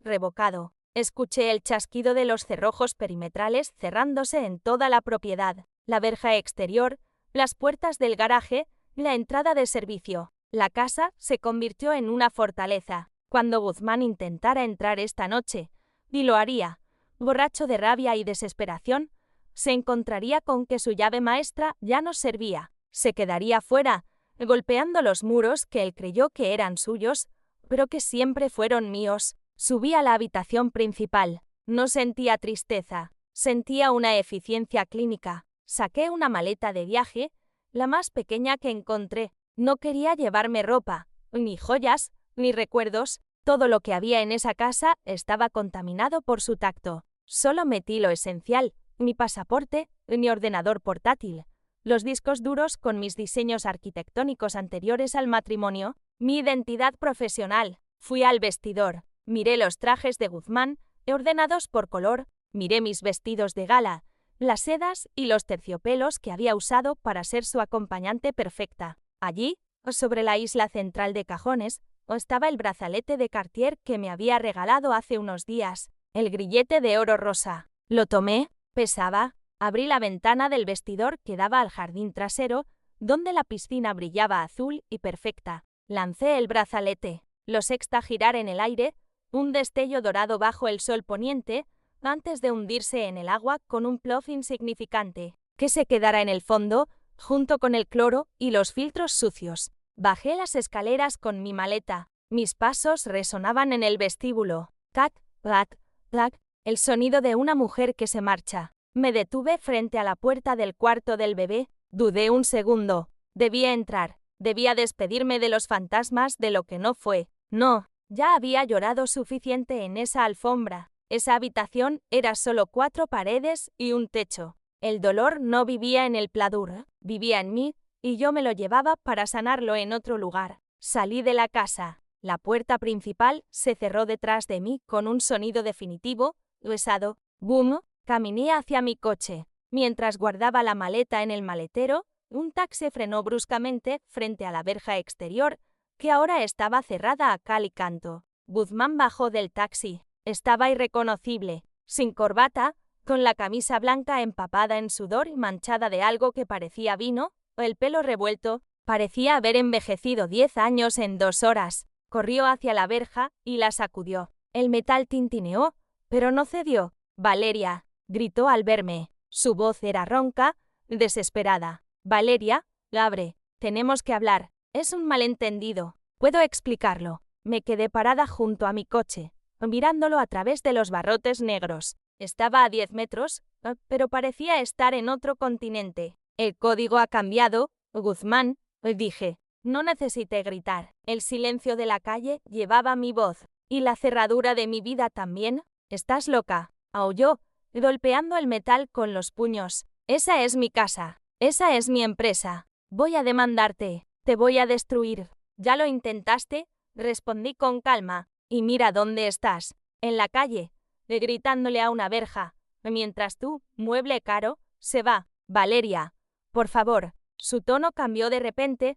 revocado. Escuché el chasquido de los cerrojos perimetrales cerrándose en toda la propiedad. La verja exterior, las puertas del garaje, la entrada de servicio. La casa se convirtió en una fortaleza. Cuando Guzmán intentara entrar esta noche, y lo haría, borracho de rabia y desesperación, se encontraría con que su llave maestra ya no servía. Se quedaría fuera, golpeando los muros que él creyó que eran suyos, pero que siempre fueron míos. Subí a la habitación principal. No sentía tristeza, sentía una eficiencia clínica. Saqué una maleta de viaje, la más pequeña que encontré. No quería llevarme ropa, ni joyas, ni recuerdos. Todo lo que había en esa casa estaba contaminado por su tacto. Solo metí lo esencial, mi pasaporte, mi ordenador portátil, los discos duros con mis diseños arquitectónicos anteriores al matrimonio, mi identidad profesional. Fui al vestidor, miré los trajes de Guzmán, ordenados por color, miré mis vestidos de gala, las sedas y los terciopelos que había usado para ser su acompañante perfecta. Allí, sobre la isla central de cajones, estaba el brazalete de Cartier que me había regalado hace unos días, el grillete de oro rosa. Lo tomé, pesaba, abrí la ventana del vestidor que daba al jardín trasero, donde la piscina brillaba azul y perfecta. Lancé el brazalete, lo sexta girar en el aire, un destello dorado bajo el sol poniente, antes de hundirse en el agua con un plof insignificante, que se quedara en el fondo, junto con el cloro y los filtros sucios. Bajé las escaleras con mi maleta. Mis pasos resonaban en el vestíbulo. Tac, tac, tac, el sonido de una mujer que se marcha. Me detuve frente a la puerta del cuarto del bebé. Dudé un segundo. Debía entrar. Debía despedirme de los fantasmas de lo que no fue. No, ya había llorado suficiente en esa alfombra. Esa habitación era solo 4 paredes y un techo. El dolor no vivía en el pladur, vivía en mí, y yo me lo llevaba para sanarlo en otro lugar. Salí de la casa. La puerta principal se cerró detrás de mí con un sonido definitivo, pesado. ¡Bum! Caminé hacia mi coche. Mientras guardaba la maleta en el maletero, un taxi frenó bruscamente frente a la verja exterior, que ahora estaba cerrada a cal y canto. Guzmán bajó del taxi. Estaba irreconocible, sin corbata, con la camisa blanca empapada en sudor y manchada de algo que parecía vino, el pelo revuelto, parecía haber envejecido 10 años en 2 horas. Corrió hacia la verja y la sacudió. El metal tintineó, pero no cedió. «Valeria», gritó al verme. Su voz era ronca, desesperada. «Valeria, abre. Tenemos que hablar. Es un malentendido. Puedo explicarlo». Me quedé parada junto a mi coche, mirándolo a través de los barrotes negros. Estaba a 10 metros, pero parecía estar en otro continente. «El código ha cambiado, Guzmán», dije. No necesité gritar. El silencio de la calle llevaba mi voz. ¿Y la cerradura de mi vida también? «Estás loca», aulló, golpeando el metal con los puños. «Esa es mi casa. Esa es mi empresa. Voy a demandarte. Te voy a destruir». «¿Ya lo intentaste?», respondí con calma. «Y mira dónde estás. En la calle. gritándole a una verja, mientras tú, mueble caro, se va. Valeria, por favor. Su tono cambió de repente,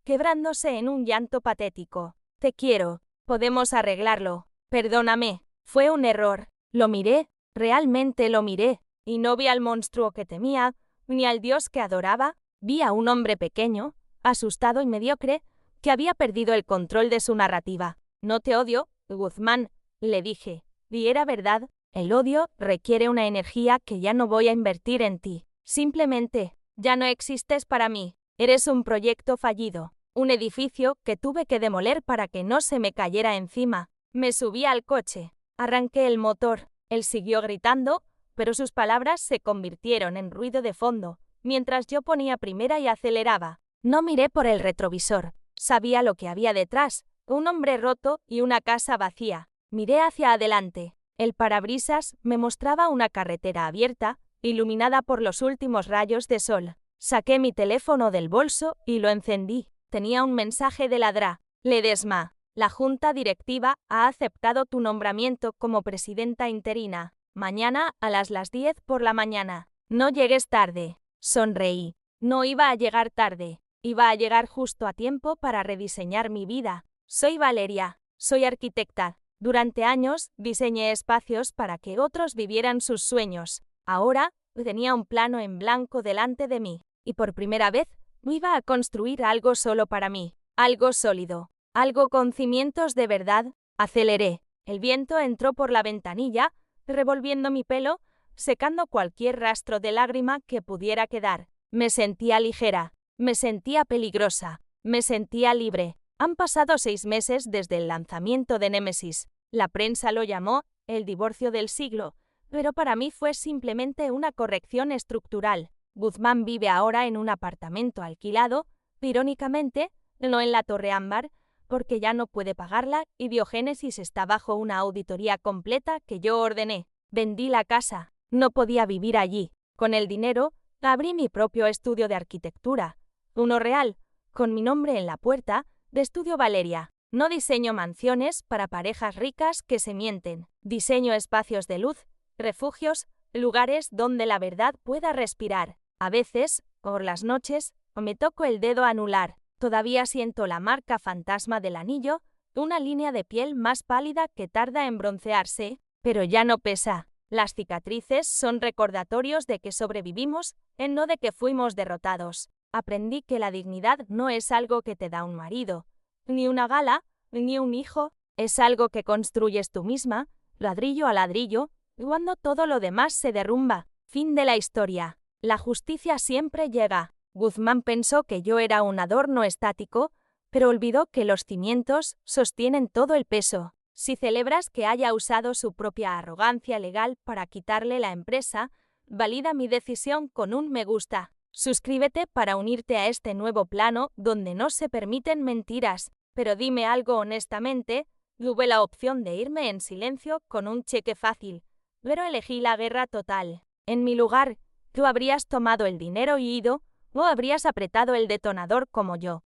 quebrándose en un llanto patético. Te quiero. Podemos arreglarlo. Perdóname. Fue un error. Lo miré, realmente lo miré, y no vi al monstruo que temía, ni al dios que adoraba. Vi a un hombre pequeño, asustado y mediocre, que había perdido el control de su narrativa. No te odio, Guzmán, le dije. Y era verdad, el odio requiere una energía que ya no voy a invertir en ti. Simplemente, ya no existes para mí. Eres un proyecto fallido, un edificio que tuve que demoler para que no se me cayera encima. Me subí al coche, arranqué el motor. Él siguió gritando, pero sus palabras se convirtieron en ruido de fondo, mientras yo ponía primera y aceleraba. No miré por el retrovisor. Sabía lo que había detrás, un hombre roto y una casa vacía. Miré hacia adelante. El parabrisas me mostraba una carretera abierta, iluminada por los últimos rayos de sol. Saqué mi teléfono del bolso y lo encendí. Tenía un mensaje de Ladra. Ledesma, la junta directiva ha aceptado tu nombramiento como presidenta interina. Mañana a las 10 por la mañana. No llegues tarde. Sonreí. No iba a llegar tarde. Iba a llegar justo a tiempo para rediseñar mi vida. Soy Valeria. Soy arquitecta. Durante años diseñé espacios para que otros vivieran sus sueños. Ahora tenía un plano en blanco delante de mí, y por primera vez iba a construir algo solo para mí, algo sólido, algo con cimientos de verdad. Aceleré. El viento entró por la ventanilla, revolviendo mi pelo, secando cualquier rastro de lágrima que pudiera quedar. Me sentía ligera, me sentía peligrosa, me sentía libre. Han pasado 6 meses desde el lanzamiento de Némesis. La prensa lo llamó el divorcio del siglo, pero para mí fue simplemente una corrección estructural. Guzmán vive ahora en un apartamento alquilado, irónicamente, no en la Torre Ámbar, porque ya no puede pagarla y Biogénesis está bajo una auditoría completa que yo ordené. Vendí la casa, no podía vivir allí. Con el dinero, abrí mi propio estudio de arquitectura, uno real, con mi nombre en la puerta, de Estudio Valeria. No diseño mansiones para parejas ricas que se mienten. Diseño espacios de luz, refugios, lugares donde la verdad pueda respirar. A veces, por las noches, me toco el dedo anular. Todavía siento la marca fantasma del anillo, una línea de piel más pálida que tarda en broncearse, pero ya no pesa. Las cicatrices son recordatorios de que sobrevivimos, no de que fuimos derrotados. Aprendí que la dignidad no es algo que te da un marido, ni una gala, ni un hijo, es algo que construyes tú misma, ladrillo a ladrillo, cuando todo lo demás se derrumba. Fin de la historia. La justicia siempre llega. Guzmán pensó que yo era un adorno estático, pero olvidó que los cimientos sostienen todo el peso. Si celebras que haya usado su propia arrogancia legal para quitarle la empresa, valida mi decisión con un me gusta. Suscríbete para unirte a este nuevo plano donde no se permiten mentiras, pero dime algo honestamente, tuve la opción de irme en silencio con un cheque fácil, pero elegí la guerra total. En mi lugar, tú habrías tomado el dinero y ido, o habrías apretado el detonador como yo.